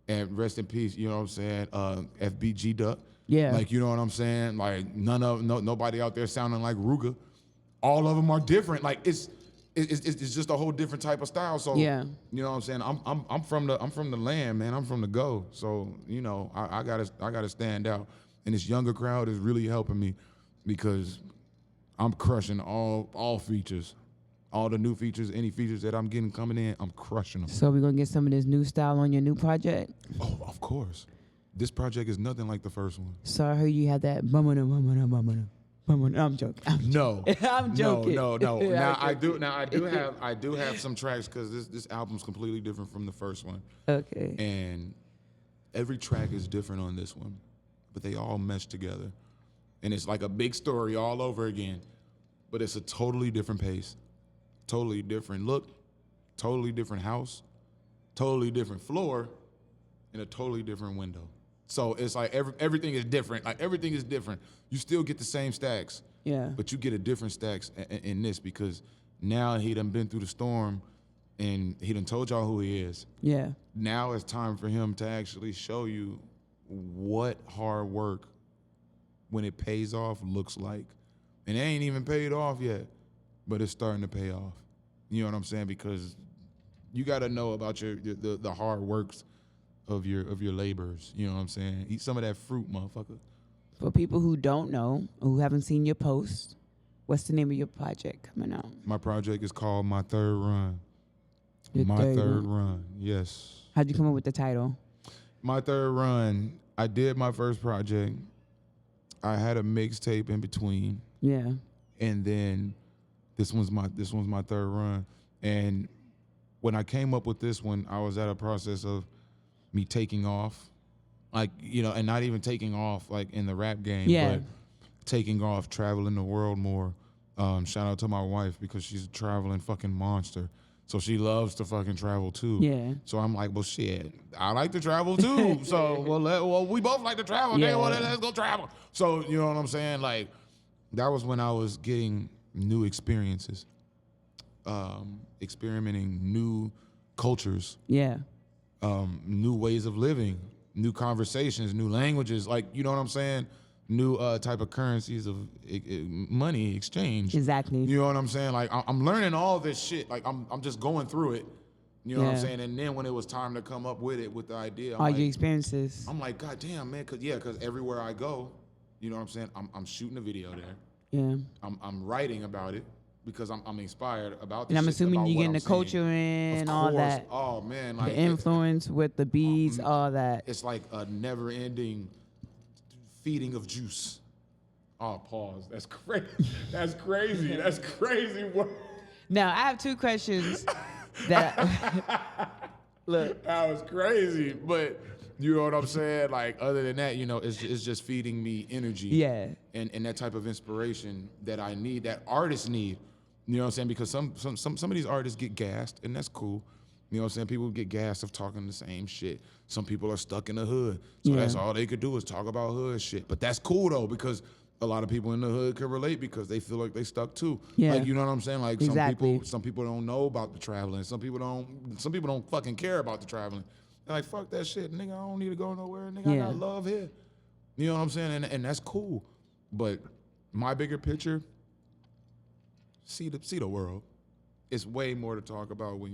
And rest in peace, you know what I'm saying? FBG Duck. Yeah. Like, you know what I'm saying? Like, nobody out there sounding like Ruger. All of them are different. Like, it's just a whole different type of style. So, Yeah. you know what I'm saying? I'm from the land, man. I'm from the go. So, you know, I gotta stand out. And this younger crowd is really helping me because I'm crushing all features. All the new features, any features that I'm getting coming in, I'm crushing them. So we're gonna get some of this new style on your new project. Oh, of course. This project is nothing like the first one. So I heard you had that bumana. I'm joking. No, I'm joking. No. I'm Now I joking. do have some tracks because this album's completely different from the first one. Okay. And every track is different on this one, but they all mesh together. And it's like a big story all over again, but it's a totally different pace, totally different look, totally different house, totally different floor, and a totally different window. So it's like everything is different. Like everything is different. You still get the same Staxx, Yeah. but you get a different Staxx in this because now he done been through the storm and he done told y'all who he is. Yeah. Now it's time for him to actually show you what hard work, when it pays off, looks like. And it ain't even paid off yet, but it's starting to pay off. You know what I'm saying? Because you got to know about the hard works of your labors. You know what I'm saying? Eat some of that fruit, motherfucker. For people who don't know, who haven't seen your post, what's the name of your project coming out? My project is called My Third Run. Your My third third one. run, yes. How'd you come up with the title? My Third Run. I did my first project. I had a mixtape in between, Yeah. and then this one's my third run. And when I came up with this one, I was at a process of me taking off, like, you know, and not even taking off like in the rap game, Yeah. but taking off, traveling the world more. Shout out to my wife because she's a traveling fucking monster. So she loves to fucking travel too. Yeah. So I'm like, well, shit, I like to travel too. So well, we both like to travel. Yeah. Yeah. Well, let's go travel. So you know what I'm saying? Like, that was when I was getting new experiences, experimenting new cultures, Yeah. new ways of living, new conversations, new languages. Like, you know what I'm saying? New type of currencies of money exchange. Exactly. You know what I'm saying? Like, I'm learning all this shit. Like, I'm just going through it. You know what I'm Yeah. saying? And then when it was time to come up with it, with the idea, All your experiences. I'm like, God damn, man, cause everywhere I go, you know what I'm saying? I'm shooting a video there. Yeah. I'm writing about it because I'm inspired about. And I'm shit, assuming about you're what getting I'm the culture seeing. in, Of all course. that. Oh man, The like influence with the beats, all that. it's like a never-ending feeding of juice. Oh, pause. That's crazy. That's crazy. That's crazy. Now, I have two questions that look. That was crazy, but you know what I'm saying? Like, other than that, you know, it's just feeding me energy. Yeah. And that type of inspiration that I need, that artists need. You know what I'm saying? Because some of these artists get gassed, and that's cool. You know what I'm saying? People get gassed of talking the same shit. Some people are stuck in the hood, so Yeah. that's all they could do is talk about hood shit. But that's cool though, because a lot of people in the hood can relate because they feel like they stuck too. Yeah. Like, you know what I'm saying? Like, Exactly. some people don't know about the traveling. Some people don't fucking care about the traveling. They're like, fuck that shit, nigga. I don't need to go nowhere, nigga. Yeah. I got love here. You know what I'm saying? And that's cool. But my bigger picture, see the world. It's way more to talk about when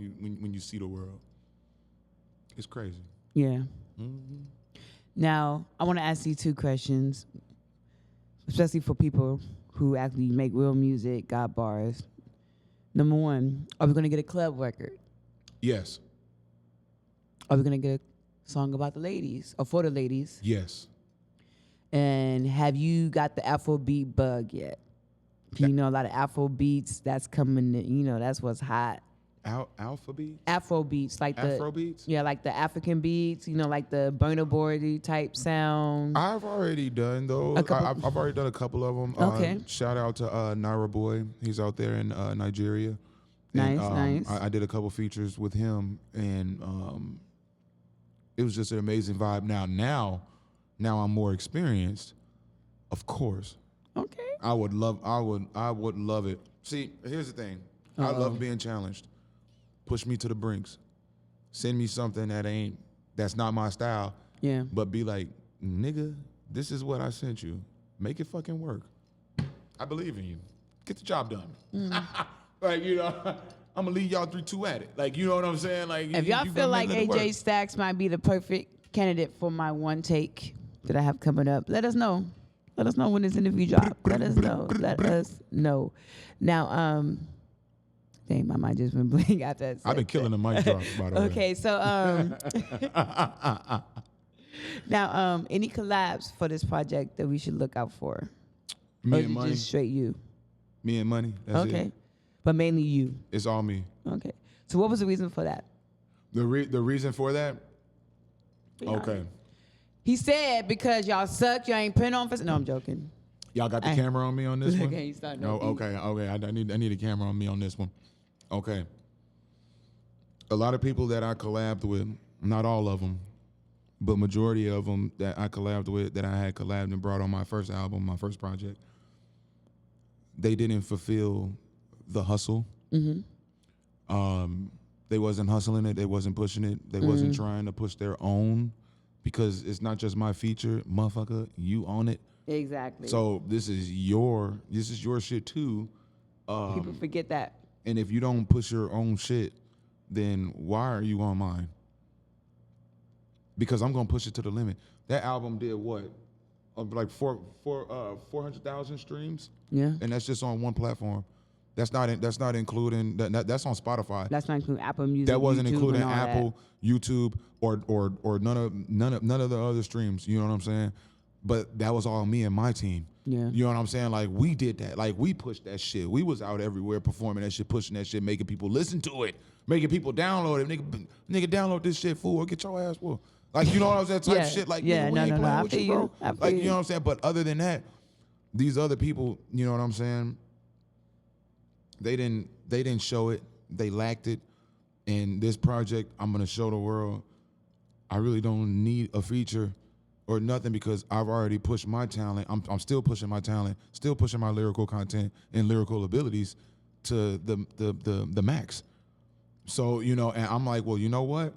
you see the world. It's crazy. Yeah. Mm-hmm. Now, I want to ask you two questions, especially for people who actually make real music, got bars. Number one, are we going to get a club record? Yes. Are we going to get a song about the ladies or for the ladies? Yes. And have you got the Afrobeat bug yet? You know, a lot of Afro beats that's coming, you know, that's what's hot. Alpha beats? Afro beats, like the Afro beats? Yeah, like the African beats, you know, like the burner boardy type sound. I've already done those. I've already done a couple of them. Okay. Shout out to Naira Boy. He's out there in Nigeria. Nice, And, nice. I did a couple features with him, and it was just an amazing vibe. Now I'm more experienced. Of course, Okay. I would love it. See, here's the thing. I love being challenged. Push me to the brinks. Send me something that's not my style. Yeah. But be like, nigga, this is what I sent you. Make it fucking work. I believe in you. Get the job done. Like, you know, I'm gonna leave y'all 3-2 at it. Like, you know what I'm saying? Like, If y'all you feel gonna like let it work. AJ Staxx might be the perfect candidate for my one take that I have coming up, let us know. Let us know when this interview drops. Let us know. Let us know. Now, dang, my mind just went blank after that. I've been killing the mic drops, by the way. Okay, so now, any collabs for this project that we should look out for? Me Or and is it money. just straight you? Me and money. That's Okay, it. but mainly you. It's all me. Okay, so what was the reason for that? The reason for that? Be Okay. honest. He said because y'all suck, y'all ain't putting on for. No, I'm joking. Y'all got the camera on me on this one? Okay, start No, no beat. okay. I need a camera on me on this one. Okay. A lot of people that I collabed with, not all of them, but majority of them that I collabed with, that I had collabed and brought on my first album, my first project, they didn't fulfill the hustle. They wasn't hustling it. They wasn't pushing it. They wasn't trying to push their own, because it's not just my feature, motherfucker. You own it. Exactly. So this is your shit too. People forget that. And if you don't push your own shit, then why are you on mine? Because I'm gonna push it to the limit. That album did what? Like 400,000 streams. Yeah. And that's just on one platform. That's not including that's on Spotify. That's not including Apple Music. That wasn't YouTube, including and all Apple, YouTube, or none of the other streams. You know what I'm saying? But that was all me and my team. Yeah. You know what I'm saying? Like, we did that. Like, we pushed that shit. We was out everywhere performing that shit, pushing that shit, making people listen to it, making people download it. Nigga, download this shit, fool, or get your ass whooped. Like, you know what I'm saying? Type shit. Like, yeah, nigga, we ain't playing I with feel you, bro. I feel Like, you know what I'm saying? But other than that, these other people, you know what I'm saying? They didn't show it. They lacked it. And this project, I'm gonna show the world I really don't need a feature or nothing, because I've already pushed my talent. I'm still pushing my talent, still pushing my lyrical content and lyrical abilities to the max. So, you know, and I'm like, well, you know what?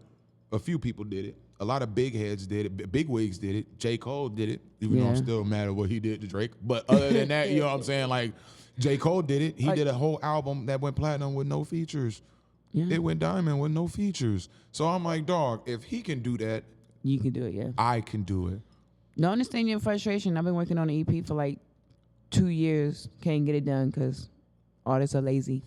A few people did it. A lot of big heads did it. Big wigs did it. J. Cole did it, even though I'm still mad at what he did to Drake. But other than that, you know what I'm saying? Like, J. Cole did it. He did a whole album that went platinum with no features. Yeah. It went diamond with no features. So I'm like, dog, if he can do that, you can do it, yeah. I can do it. No, understand your frustration. I've been working on an EP for like 2 years. Can't get it done because artists are lazy.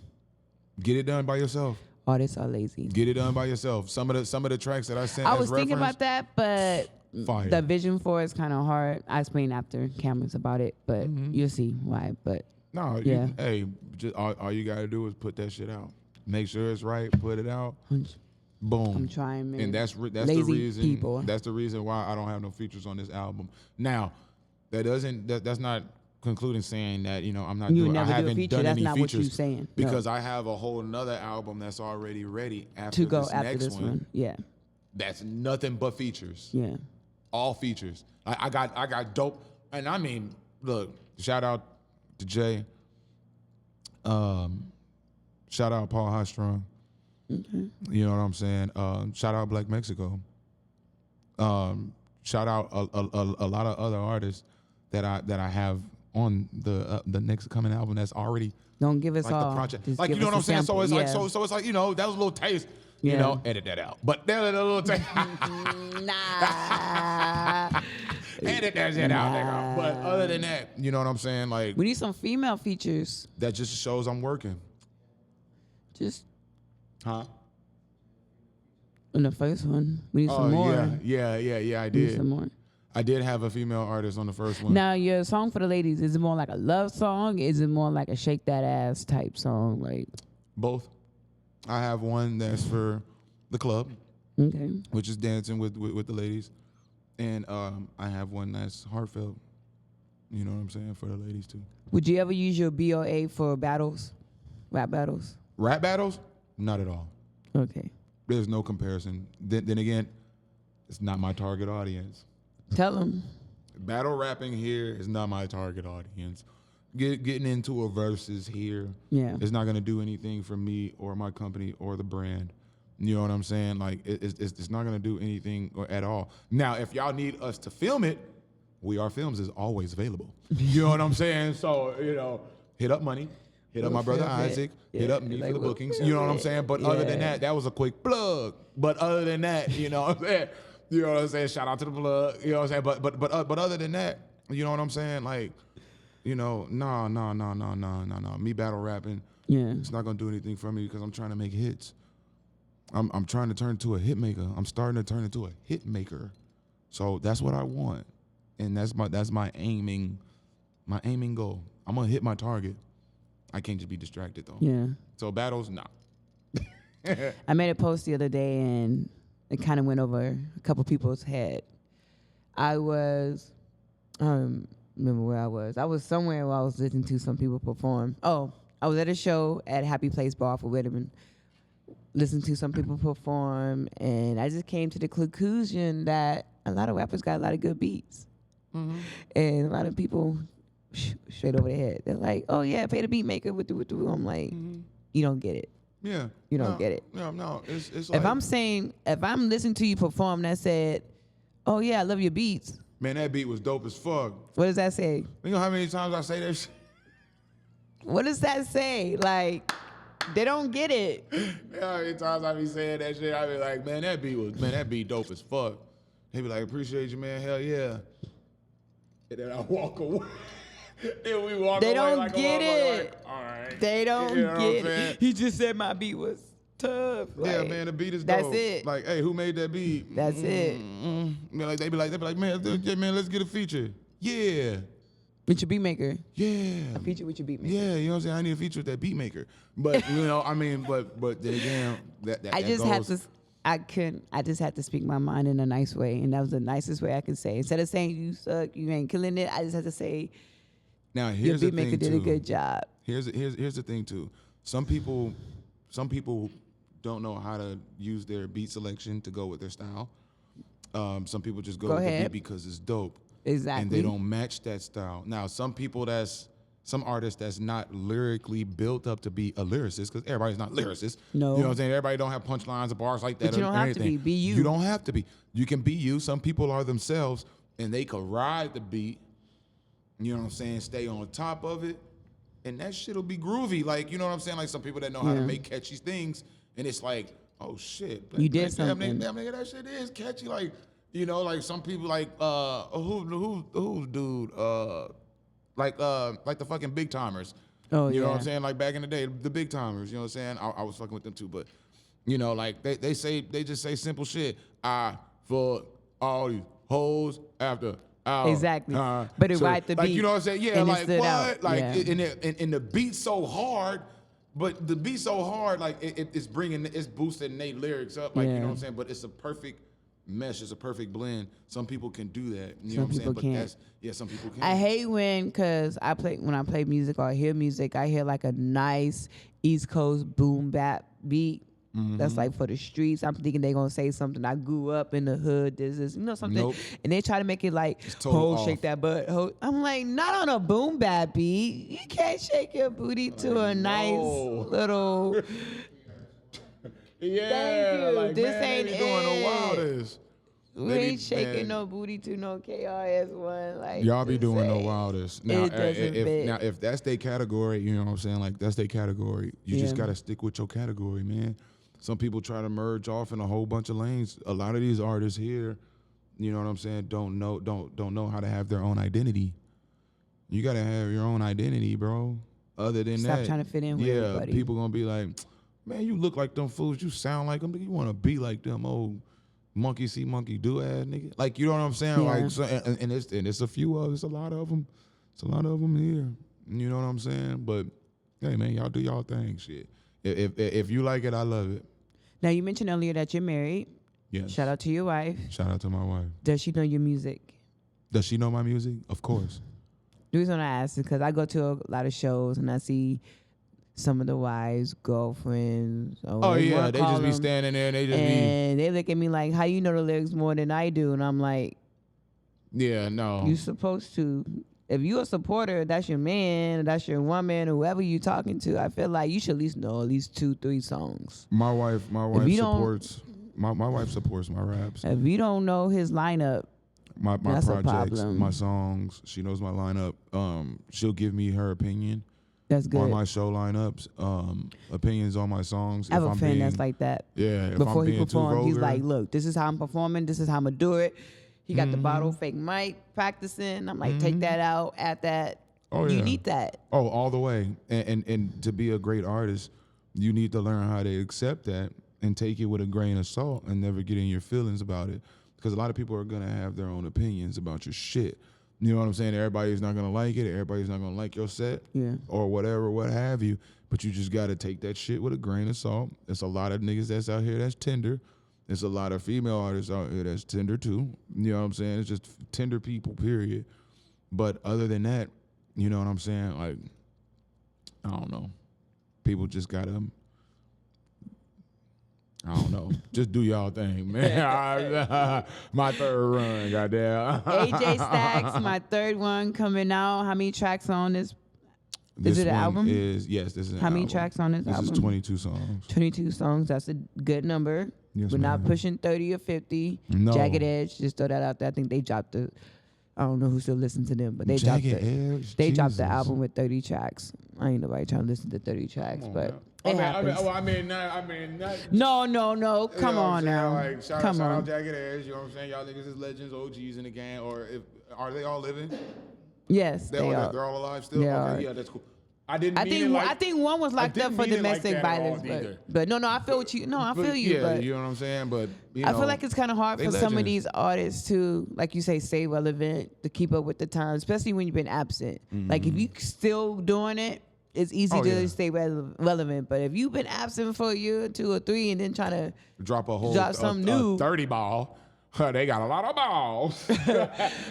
Get it done by yourself. Artists are lazy. Get it done by yourself. Some of the tracks that I sent I as was thinking reference, about that, but fire. the vision for it's kind of hard. I explain after cameras about it, but you'll see why. But no, yeah. Hey, just all you gotta do is put that shit out. Make sure it's right. Put it out. Boom. I'm trying, man. And that's lazy the reason. People. That's the reason why I don't have no features on this album. Now, that's not concluding saying that, you know, I'm not you doing. never I haven't do a feature. done That's any not features what you're saying. because I have a whole nother album that's already ready after to go this after next this one. Yeah. That's nothing but features. Yeah. All features. I got dope. And I mean, look, shout out to Jay. Shout out Paul Highstrong. Okay. You know what I'm saying? Shout out Black Mexico. Shout out a lot of other artists that I have on the next coming album that's already Don't give us like all. the project. Just Like, you give know us what I'm a saying? So sample. it's like so it's like, you know, that was a little taste. You Yeah. know, edit that out. But that a little taste. Nah. Edit that shit out, nigga. But other than that, you know what I'm saying? Like, We need some female features. that just shows I'm working. Just Huh? in the first one. We need Oh, some more. yeah, I We need did. some more. I did have a female artist on the first one. Now, your song for the ladies, is it more like a love song? Is it more like a shake that ass type song? Like, Both. I have one that's for the club, okay. which is dancing with the ladies. And I have one that's heartfelt, you know what I'm saying, for the ladies too. Would you ever use your BOA for battles? Rap battles? Rap battles? Not at all. Okay. There's no comparison. Then again, it's not my target audience. Tell them. Battle rapping here is not my target audience. Getting into a versus here Yeah. is not going to do anything for me or my company or the brand. You know what I'm saying? Like, it's not going to do anything at all. Now, if y'all need us to film it, We Are Films is always available. You know what I'm saying? So, you know, hit up Money. Hit up my brother Isaac. Hit up me for the bookings. You know what I'm saying? But other than that, that was a quick plug. But other than that, you know what I'm saying? You know what I'm saying? Shout out to the plug. You know what I'm saying? But other than that, you know what I'm saying? Like, you know, no. Me battle rapping, it's not gonna do anything for me because I'm trying to make hits. I'm trying to turn into a hit maker. I'm starting to turn into a hit maker. So that's what I want, and that's my aiming goal. I'm gonna hit my target. I can't just be distracted though. Yeah. So battles, nah. I made a post the other day and it kind of went over a couple people's head. I was, I don't remember where I was. I was somewhere where I was listening to some people perform. Oh, I was at a show at Happy Place Bar for Whitman, listening to some people perform, and I just came to the conclusion that a lot of rappers got a lot of good beats. Mm-hmm. And a lot of people straight over their head. They're like, "Oh yeah, pay the beat maker." With the. I'm like, you don't get it. Yeah. You don't get it. No. It's like, If I'm listening to you perform, that said, "Oh yeah, I love your beats." man, that beat was dope as fuck. What does that say? You know how many times I say that shit? What does that say? Like, they don't get it. You know how many times I be saying that shit? I be like, man, that beat dope as fuck. They be like, appreciate you, man. Hell yeah. And then I walk away. Then we walk They away don't like get it. Like, all right. They don't You know what I'm get saying? it. He just said my beat was tough. Yeah, Like, man, the beat is that's dope. it. Like, hey, who made that beat? That's it. Man, like they be like, man, let's get a feature. Yeah. With your beat maker. Yeah. A feature with your beat maker. Yeah, you know what I'm saying? I need a feature with that beat maker. But you know, I mean, but then again, that I just goes, had to. I just had to speak my mind in a nice way, and that was the nicest way I could say. Instead of saying you suck, you ain't killing it, I just had to say now your here's the beat maker thing did too. a good job. Here's the thing too. Some people don't know how to use their beat selection to go with their style. Some people just go with the ahead. beat because it's dope. Exactly. And they don't match that style. Now, some artists that's not lyrically built up to be a lyricist, because everybody's not lyricists. No. You know what I'm saying? Everybody don't have punchlines or bars like that. But you or don't have to anything. be. Be you. You don't have to be. You can be you. Some people are themselves, and they could ride the beat. You know what I'm saying? Stay on top of it, and that shit'll be groovy. Like, you know what I'm saying? Like some people that know how to Yeah. make catchy things, and it's like, oh shit, You did damn, something. Damn, nigga, that shit is catchy. Like, you know, like some people like who's dude like the fucking big timers. Oh, you know what yeah. I'm saying? Like back in the day, the big timers. You know what I'm saying? I was fucking with them too, but you know, like they just say simple shit. I for all these hoes after. Exactly. But it ride the like, beat, you know what I'm saying? Yeah, and it like stood what? out. Like Yeah. and the beat so hard, but the beat so hard, like it's boosting their lyrics up. Like, you Yeah. know what I'm saying? But it's a perfect mesh. It's a perfect blend. Some people can do that. You Some know what I'm saying? people But can't. some people can. I hate when I play music or I hear music, I hear like a nice East Coast boom bap beat. That's like for the streets. I'm thinking they gonna say something. I grew up in the hood. This is, you know, something. Nope. And they try to make it like, total ho, shake off. that butt. Ho. I'm like, not on a boom bap beat. You can't shake your booty to a nice no. little. Yeah, Thank you. like, This man, they ain't be doing the it. wildest. We They be- ain't shaking man. no booty to no KRS-One. Like, Y'all be just doing the say, wildest. Now, it doesn't fit. if that's their category, you know what I'm saying? Like that's their category. You just Yeah. gotta stick with your category, man. Some people try to merge off in a whole bunch of lanes. A lot of these artists here, you know what I'm saying, don't know how to have their own identity. You gotta have your own identity, bro. Other than Stop that, trying to fit in with yeah, everybody. people gonna be like, man, you look like them fools. You sound like them. You want to be like them old monkey see, monkey do ass nigga. Like, you know what I'm saying? Yeah. Like, so, and it's a few of, it's a lot of them. It's a lot of them here. You know what I'm saying? But hey, man, y'all do y'all thing, shit. If you like it, I love it. Now, you mentioned earlier that you're married. Yes. Shout out to your wife. Shout out to my wife. Does she know your music? Does she know my music? Of course. The reason I ask is because I go to a lot of shows and I see some of the wives, girlfriends. Or Oh whatever you yeah, wanna they call just be them, standing there and they just and they look at me like, how you know the lyrics more than I do? And I'm like, be. Yeah, no. you supposed to. If you're a supporter, that's your man, that's your woman, whoever you talking to, I feel like you should at least know at least 2-3 songs. My wife you don't- supports my wife supports my raps. If you don't know his lineup, My That's a projects, problem. my songs. She knows my lineup. She'll give me her opinion that's good. on my show lineups. Opinions on my songs. I have if a I'm friend being, that's like that. Yeah, if Before I'm he being too performed, he's vulgar, like, look, this is how I'm performing. This is how I'm going to do it. He got the Mm-hmm. bottle, fake mic, practicing. I'm like, take that out, add that. Oh, You yeah. need that. Oh, all the way. And to be a great artist, you need to learn how to accept that and take it with a grain of salt and never get in your feelings about it. Because a lot of people are going to have their own opinions about your shit. You know what I'm saying? Everybody's not going to like it. Everybody's not going to like your set Yeah. or whatever, what have you. But you just got to take that shit with a grain of salt. There's a lot of niggas that's out here that's tender. There's a lot of female artists out here that's tender too. You know what I'm saying? It's just tender people, period. But other than that, you know what I'm saying? Like, I don't know. People just gotta, I don't know. Just do y'all thing, man. My third run, goddamn. AJ Staxx, my third one coming out. How many tracks on this? Is it an album? Yes, this is an How many album. tracks on this album? This is 22 songs. 22 songs. That's a good number. Yes, We're not ma'am. pushing 30 or 50. No. Jagged Edge, just throw that out there. I think they dropped the. I don't know who still listens to them, but they Jagged dropped the. Edge, They dropped the Jesus. album with 30 tracks. I ain't nobody trying to listen to 30 tracks, Come on, but man. it happens. No. Come on now. Like, shout Come out on. Jagged Edge. You know what I'm saying? Y'all niggas is legends, OGs in the game. Or are they all living? Yes, They're all alive still. They Okay, are. yeah, that's cool. I didn't. I mean think it like, I think one was locked up didn't for mean it like domestic that at all violence, either. but no, I feel what you. No, I feel you. Yeah, but you know what I'm saying. But you I know, feel like it's kind of hard they for some of legends. these artists to, like you say, stay relevant, to keep up with the times, especially when you've been absent. Like if you still doing it, it's easy Oh, to yeah. stay relevant. But if you've been absent for a year, 2 or 3, and then trying to drop a whole drop something new. 30 ball. They got a lot of balls.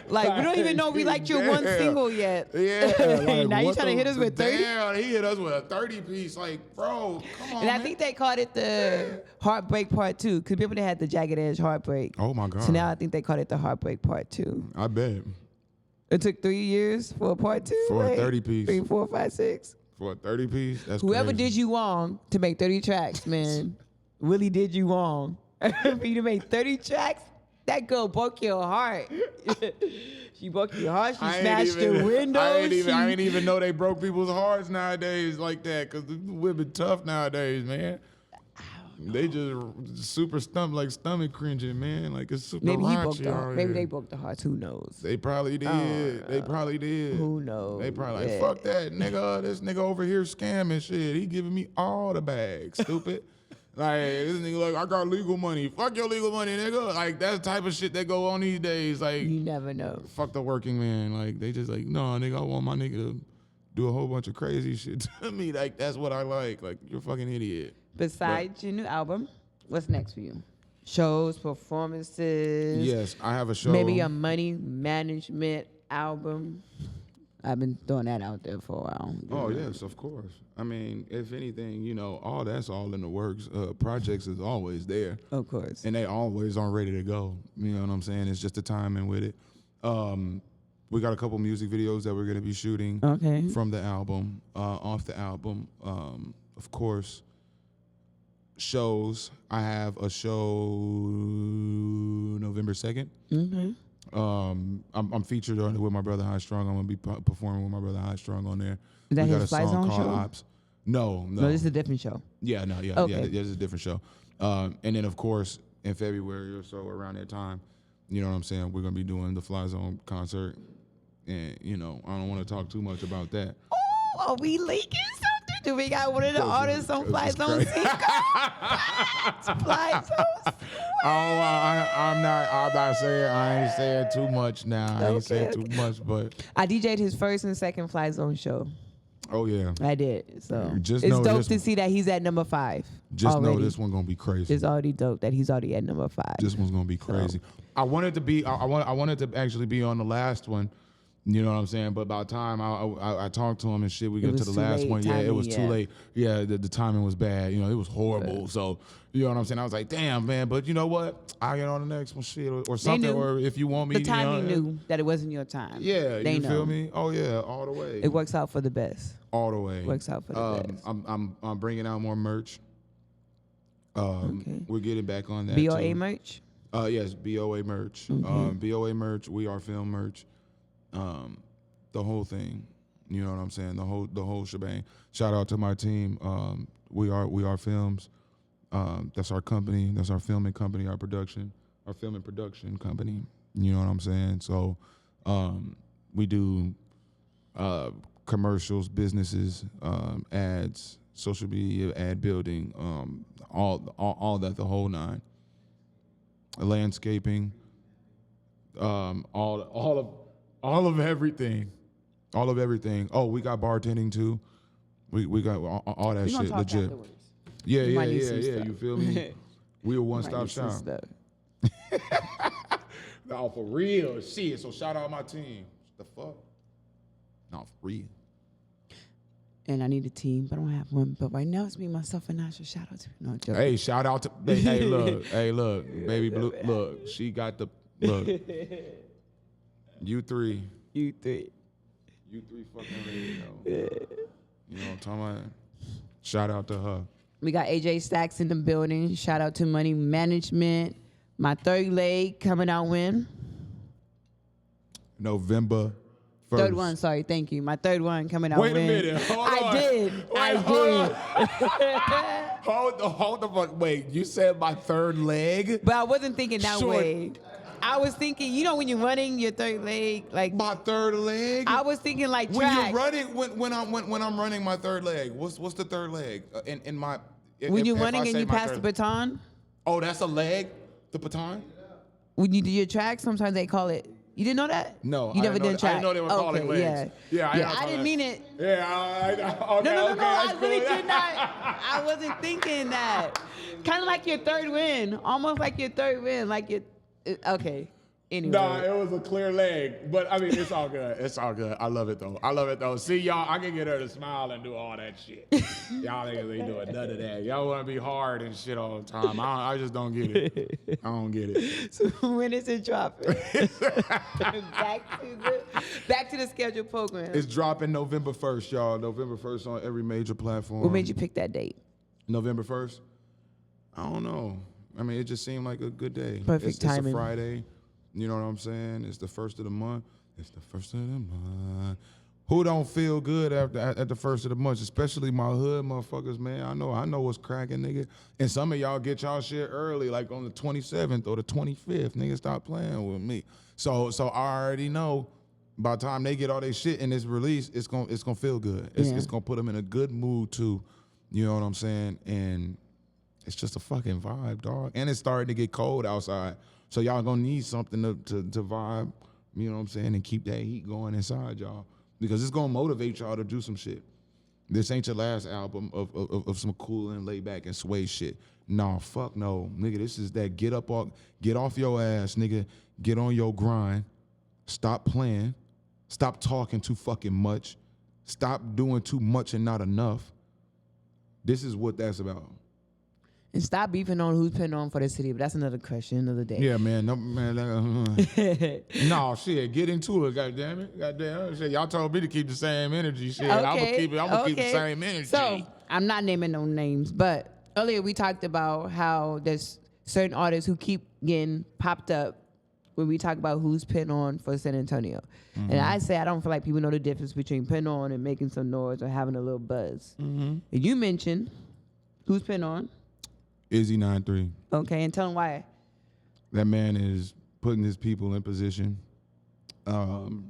like, we don't even know we liked your one Damn. single yet. Yeah. Like, Now you what trying to hit us with 30? Damn, he hit us with a 30 piece. Like, bro, come on. And I man. think they called it the Heartbreak Part 2. Because remember they had the Jagged Edge Heartbreak. Oh my God. So now I think they called it the Heartbreak Part 2. I bet. It took 3 years for a Part 2? For a Like, 30 piece. 3, 4, 5, 6. For a 30 piece, that's Whoever crazy. did you wrong to make 30 tracks, man, really did you wrong. For you to make 30 tracks, that girl broke your heart. She broke your heart. She I ain't smashed your windows. I ain't even know they broke people's hearts nowadays like that, because the women tough nowadays, man. They just super stomach cringing, man. Like it's super Maybe he broke raunchy the out heart. Maybe here. they broke the hearts. Who knows? They probably did. They probably did. Who knows? They probably Yeah. like, fuck that nigga. This nigga over here scamming shit. He giving me all the bags, stupid. Like, this nigga like, I got legal money. Fuck your legal money, nigga. Like, that's the type of shit that go on these days. Like, You never know. fuck the working man. Like, they just like, no, nigga, I want my nigga to do a whole bunch of crazy shit to me. Like, that's what I like. Like, you're a fucking idiot. Besides your new album, what's next for you? Shows, performances. Yes, I have a show. Maybe a money management album. I've been throwing that out there for a while. Oh, yes, of course. I mean, if anything, you know, all that's all in the works. Projects is always there. Of course. And they always are ready to go. You know what I'm saying? It's just the timing with it. We got a couple music videos that we're going to be shooting Okay. from the album, off the album. Of course, shows. I have a show November 2nd. Okay. I'm featured on it with my brother High Strong. I'm gonna be performing with my brother High Strong on there. Is that we got his a Fly song Zone called show? Ops. No. No, this is a different show. Yeah, Okay. this is a different show. And then of course in February or so, around that time, you know what I'm saying, we're gonna be doing the Fly Zone concert. And you know, I don't want to talk too much about that. Oh, are we leaking something? Do we got one of the artists on Fly Zone single? Fly Zone. I'm not saying. I ain't saying too much now. I ain't saying too much, but I DJ'd his first and second Fly Zone show. oh yeah, I did. So Just it's know dope this to one- see that he's at number 5. just already. know this one gonna be crazy. It's already dope that he's already at number 5. This one's gonna be crazy. I wanted to be. I wanted to actually be on the last one. You know what I'm saying? But by the time I talked to him and shit, we got to was the too last late one. Yeah, it timing, was too yeah. late. Yeah, the timing was bad. You know, it was horrible. So you know what I'm saying? I was like, damn, man. But you know what? I'll get on the next one, shit, or something. knew. Or if you want me, The timing you know, knew that it wasn't your time. Yeah, they you know. feel me? Oh yeah, all the way. It works out for the best. all the way. Works out for the best. I'm bringing out more merch. Okay. We're getting back on that. BOA too. merch. Yes, BOA merch. BOA merch. We Are Film merch. The whole thing. You know what I'm saying? The whole shebang. Shout out to my team. We are Films. That's our company. That's our filming company. Our film and production company. You know what I'm saying? So, we do commercials, businesses, ads, social media, ad building, all that, the whole nine. Landscaping, all of everything. All of everything. Oh, we got bartending too. We got all that We gonna shit talk legit. afterwards. Yeah, You yeah, might need yeah, some yeah. stuff. You feel me? We a one-stop Writing some shop. stuff. No, for real. Shit. So shout out my team. The fuck? No, for real. And I need a team, but I don't have one. But right now it's me, myself, and Asha. Shout out to no joke. Hey, shout out to hey, look, baby blue, look, she got the look. You three fucking radio. You know what I'm talking about? Shout out to her. We got AJ Staxx in the building. Shout out to Money Management. My third leg coming out when? November 1st. Third one, sorry, thank you. My third one coming out Wait a when? minute. Hold on. I did. Wait, I hold did. Hold the fuck. Wait, you said my third leg? But I wasn't thinking that Short. way. I was thinking, you know, when you're running your third leg, like My third leg? I was thinking like When track. you're running, when I'm running my third leg, what's the third leg? In my When you're if I running and say you my pass the third- baton, Oh, that's a leg? The baton? when you do your track, sometimes they call it. You didn't know that? No, you I never didn't know did that. I track. didn't know they were calling Okay, legs. Yeah, Yeah, I didn't mean it. Yeah, okay, No, okay, that's I really cool. did not. I wasn't thinking that. Kind of like your third win, almost like your third win, like your. Okay. Anyway. Nah, it was a clear leg, but I mean, it's all good. It's all good. I love it though. See, y'all, I can get her to smile and do all that shit. Y'all niggas ain't doing none of that. Y'all want to be hard and shit all the time. I just don't get it. I don't get it. So when is it dropping? back to the scheduled program. It's dropping November 1st, y'all. November 1st on every major platform. What made you pick that date? November 1st? I don't know. I mean, it just seemed like a good day. Perfect timing. It's a Friday. You know what I'm saying? It's the first of the month. It's the first of the month. Who don't feel good at the first of the month? Especially my hood motherfuckers, man. I know what's cracking, nigga. And some of y'all get y'all shit early, like on the 27th or the 25th. Nigga, stop playing with me. So I already know by the time they get all their shit in this release, it's gonna feel good. It's gonna put them in a good mood too. You know what I'm saying? And it's just a fucking vibe, dog. And it's starting to get cold outside. So y'all gonna need something to vibe, you know what I'm saying, and keep that heat going inside y'all. Because it's gonna motivate y'all to do some shit. This ain't your last album of some cool and laid back and sway shit. Nah, fuck no. Nigga, this is that get off your ass, nigga. Get on your grind. Stop playing. Stop talking too fucking much. Stop doing too much and not enough. This is what that's about. And stop beefing on who's putting on for the city, but that's another question, another day. Yeah, man. No, man. No, shit. Get into it. Goddamn it. Goddamn shit. Y'all told me to keep the same energy. Shit. I'm gonna keep the same energy. So I'm not naming no names, but earlier we talked about how there's certain artists who keep getting popped up when we talk about who's putting on for San Antonio. And I say I don't feel like people know the difference between putting on and making some noise or having a little buzz. And you mentioned who's putting on. Izzy 9-3. Okay, and tell them why. That man is putting his people in position. You know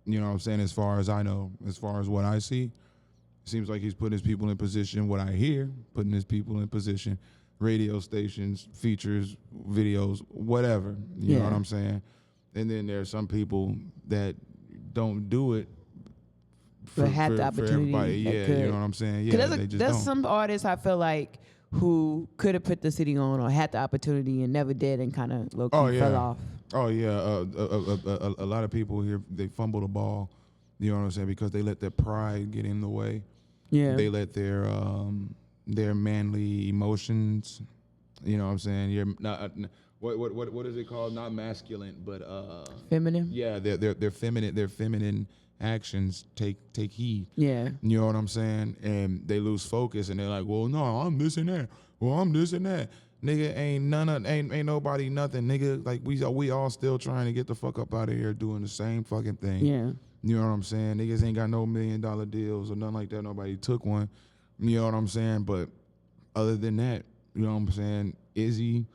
what I'm saying? As far as I know, as far as what I see, it seems like he's putting his people in position. What I hear, putting his people in position. Radio stations, features, videos, whatever. You know what I'm saying? And then there are some people that don't do it But had the opportunity. everybody. Yeah, could. you know what I'm saying? Yeah, they just there's don't. some artists I feel like who could have put the city on or had the opportunity and never did and kind of low-key fell off. Oh yeah, a lot of people here, they fumble the ball. You know what I'm saying? Because they let their pride get in the way. Yeah. They let their manly emotions. You know what I'm saying? You're not what is it called? Not masculine, but Feminine? yeah, their feminine actions take heed. Yeah. You know what I'm saying? And they lose focus and they're like, well, no, I'm this and that. Well, I'm this and that. Nigga, ain't nobody nothing. Nigga, like we all still trying to get the fuck up out of here doing the same fucking thing. Yeah. You know what I'm saying? Niggas ain't got no $1 million deals or nothing like that. Nobody took one. You know what I'm saying? But other than that, you know what I'm saying? Izzy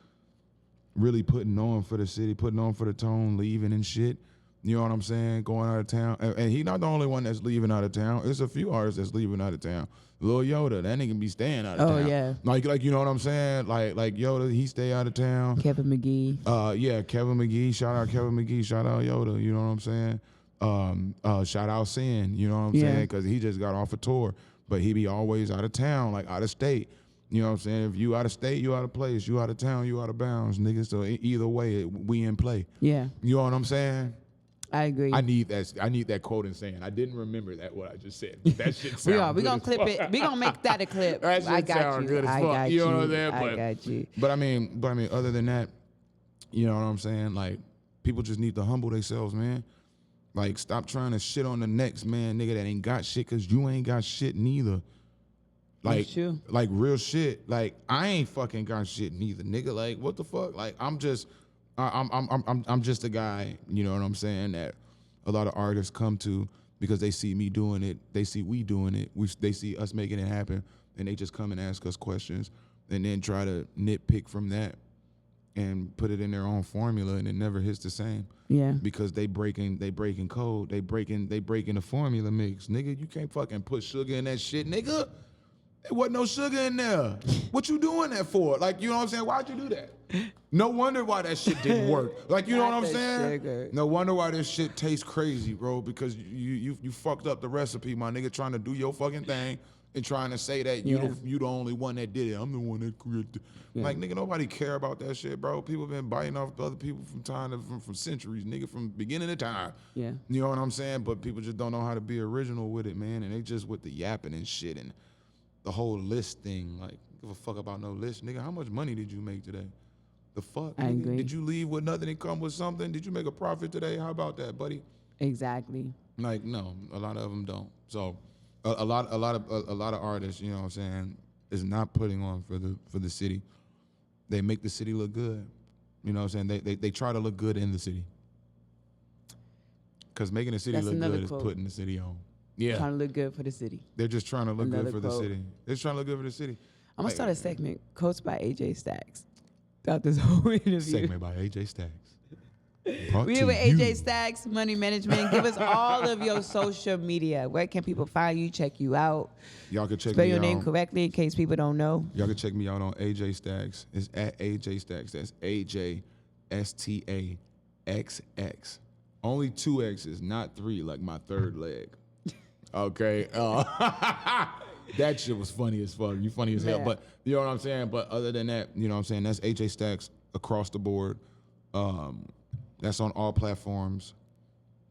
really putting on for the city, putting on for the tone, leaving and shit. You know what I'm saying? Going out of town. And he not the only one that's leaving out of town. There's a few artists that's leaving out of town. Lil Yoda, that nigga be staying out of town. Oh, yeah. Like you know what I'm saying? Like Yoda, he stay out of town. Kevin McGee. Yeah, Kevin McGee. Shout out Kevin McGee. Shout out Yoda. You know what I'm saying? Shout out Sin. You know what I'm saying? Because he just got off a tour. But he be always out of town, like out of state. You know what I'm saying? If you out of state, you out of place. You out of town, you out of bounds, nigga. So either way, we in play. Yeah, You know what I'm saying? I agree. I need that quote and saying. I didn't remember that what I just said. But that shit sounds we gonna clip it. We gonna make that a clip. That shit I got sound you. good as I fuck. got You you. know what I'm saying? I got you. But I mean, other than that, you know what I'm saying? Like, people just need to humble themselves, man. Like, stop trying to shit on the next man, nigga, that ain't got shit, cause you ain't got shit neither. Like, That's true. like real shit. Like, I ain't fucking got shit neither, nigga. Like, what the fuck? Like, I'm just a guy. You know what I'm saying? That a lot of artists come to because they see me doing it. They see we doing it. They see us making it happen, and they just come and ask us questions, and then try to nitpick from that and put it in their own formula, and it never hits the same. Yeah. Because they breaking code. They breaking the formula mix. Nigga, you can't fucking put sugar in that shit, nigga. There wasn't no sugar in there. What you doing that for? Like, you know what I'm saying? Why'd you do that? No wonder why that shit didn't work. Like, you know what I'm saying? Sugar. No wonder why this shit tastes crazy, bro. Because you fucked up the recipe, my nigga, trying to do your fucking thing and trying to say that you the only one that did it. I'm the one that created it. Yeah. Like, nigga, nobody care about that shit, bro. People been biting off other people from centuries, nigga, from beginning of time. Yeah. You know what I'm saying? But people just don't know how to be original with it, man. And they just with the yapping and shit and the whole list thing. Like, give a fuck about no list, nigga. How much money did you make today? The fuck? I agree. Did you leave with nothing and come with something? Did you make a profit today? How about that, buddy? Exactly. Like, no, a lot of them don't. So, a lot of artists, you know what I'm saying, is not putting on for the city. They make the city look good. You know what I'm saying? They try to look good in the city. Because making the city look good quote. Is putting the city on. Yeah. Trying to look good for the city. They're just trying to look Another good for quote. the city. They're just trying to look good for the city. I'm gonna start a segment, quotes by AJ Staxx. Throughout this whole interview. Segment by AJ Staxx. We here with AJ Staxx, Money Management. Give us all of your social media. Where can people find you, check you out? Y'all can check Spell me your out. name correctly in case people don't know. Y'all can check me out on AJ Staxx. It's at AJ Staxx. That's AJSTAXX. Only 2 X's, not 3, like my third leg. Okay. That shit was funny as fuck. You funny as hell. Yeah. But you know what I'm saying? But other than that, you know what I'm saying? That's AJ Staxx across the board. That's on all platforms.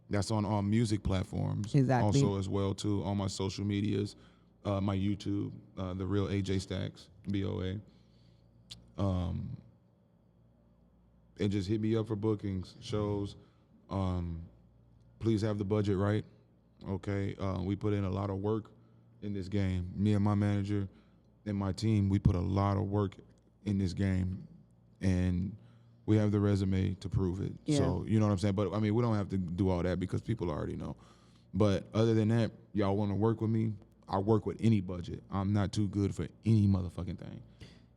That's on all music platforms. Exactly. Also as well, too, on my social medias, my YouTube, The Real AJ Staxx, BOA. And just hit me up for bookings, shows. Please have the budget right. Okay. We put in a lot of work in this game. Me and my manager and my team, we put a lot of work in this game, and we have the resume to prove it. Yeah. So, you know what I'm saying? But, I mean, we don't have to do all that because people already know. But other than that, y'all want to work with me, I work with any budget. I'm not too good for any motherfucking thing.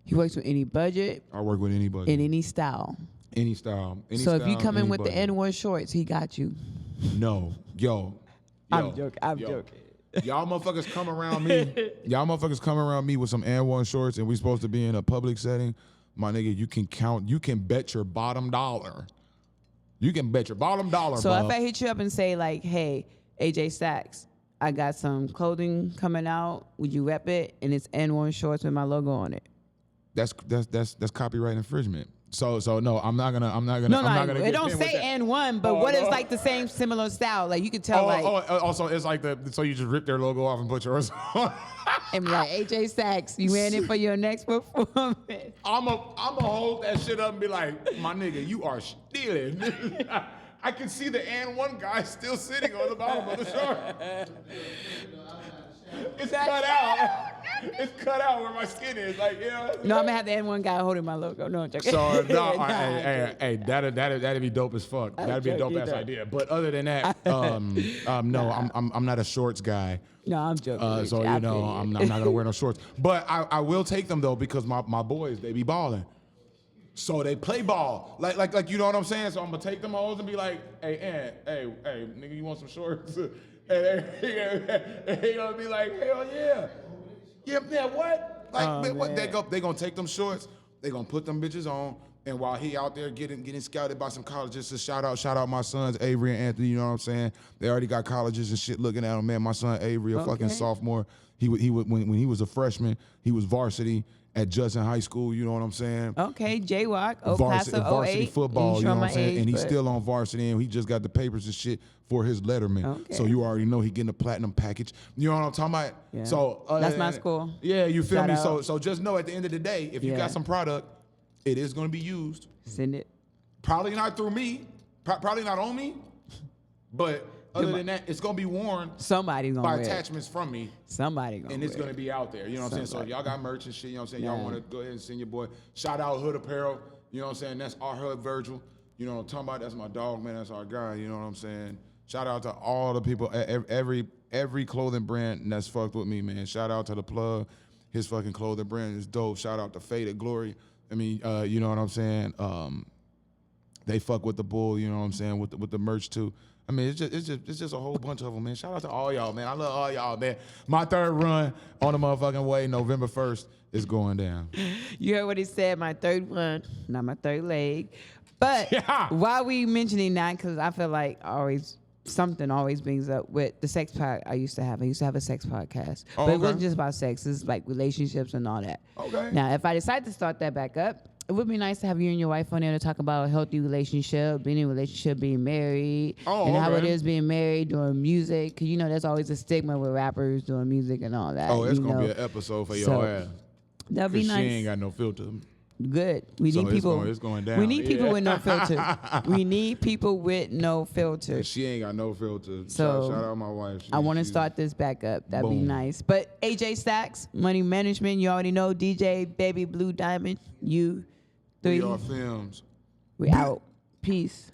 He works with any budget. I work with any budget. In any style. Any style. So if you come in with budget. the N1 shorts, he got you. No. Yo. I'm joking. Y'all motherfuckers come around me. Y'all motherfuckers come around me with some N1 shorts, and we supposed to be in a public setting. My nigga, you can bet your bottom dollar. You can bet your bottom dollar. So bub. if I hit you up and say like, hey, AJ Staxx, I got some clothing coming out. Would you rep it? And it's N1 shorts with my logo on it. That's copyright infringement. So no, I'm not gonna. No, get it don't in with say that. N1, but what is like the same similar style? Like you could tell Also, it's like so you just rip their logo off and put yours on. and be like, AJ Staxx, you in it for your next performance. I'ma hold that shit up and be like, my nigga, you are stealing. I can see the N1 guy still sitting on the bottom of the short. It's cut out. It's cut out where my skin is. Like, you know. No, I'm gonna have the N1 guy holding my logo. No, I'm joking. So no, Nah, hey, that'd be dope as fuck. That'd be a dope ass idea. But other than that, no, I'm not a shorts guy. No, I'm joking. So you know, I'm not gonna wear no shorts. But I will take them though because my boys, they be balling. So they play ball, like you know what I'm saying. So I'm gonna take them hoes and be like, hey, nigga, you want some shorts? And he gonna be like, hell yeah, yeah, what? Like, what? They gonna take them shorts, they gonna put them bitches on, And while he out there getting scouted by some colleges, so shout out my sons Avery and Anthony. You know what I'm saying? They already got colleges and shit looking at him. Man, my son Avery, a fucking sophomore. When he was a freshman, he was varsity at Judson High School. You know what I'm saying? Okay, J-Walk, Varsity, varsity football. You know what I'm saying? And he's but- still on varsity, and he just got the papers and shit for his letterman. Okay. So you already know he getting a platinum package. You know what I'm talking about? Yeah. So That's my school. Yeah, you feel Shout me? out. So just know at the end of the day, if you Yeah. got some product, it is going to be used. Send it. Probably not through me. Probably not on me. But other than that, it's going to be worn Somebody's gonna by wear it. attachments from me. Somebody gonna And it's wear going to be out there. You know what I'm saying? So if y'all got merch and shit, you know what I'm saying? Y'all Yeah. want to go ahead and send your boy. Shout out Hood Apparel. You know what I'm saying? That's our Hood Virgil. You know what I'm talking about? That's my dog, man. That's our guy. You know what I'm saying? Shout out to all the people, every clothing brand that's fucked with me, man. Shout out to the Plug. His fucking clothing brand is dope. Shout out to Faded Glory. I mean, you know what I'm saying? They fuck with the Bull, you know what I'm saying, with the merch too. I mean, it's just a whole bunch of them, man. Shout out to all y'all, man. I love all y'all, man. My third run on the motherfucking way, November 1st, is going down. You heard what he said, my third one, not my third leg. But why we mentioning that, because I feel like something always brings up with the sex pod I used to have. I used to have a sex podcast. Oh, but it okay. wasn't just about sex. It's like relationships and all that. Okay. Now, if I decide to start that back up, it would be nice to have you and your wife on there to talk about a healthy relationship, being in a relationship, being married, and how it is being married, doing music. Because, you know, there's always a stigma with rappers doing music and all that. Oh, it's you going to know. be an episode for So, your ass. That'd be 'Cause nice. she ain't got no filter. Good. We So need it's people. it's going down. We need people Yeah. with no filter. We need people with no filter. She ain't got no filter. So, shout out my wife. I want to She's- start this back up. That'd be Boom. nice. But AJ Staxx, Money Management, you already know. DJ Baby Blue Diamond, you We three. are films. We out. Peace.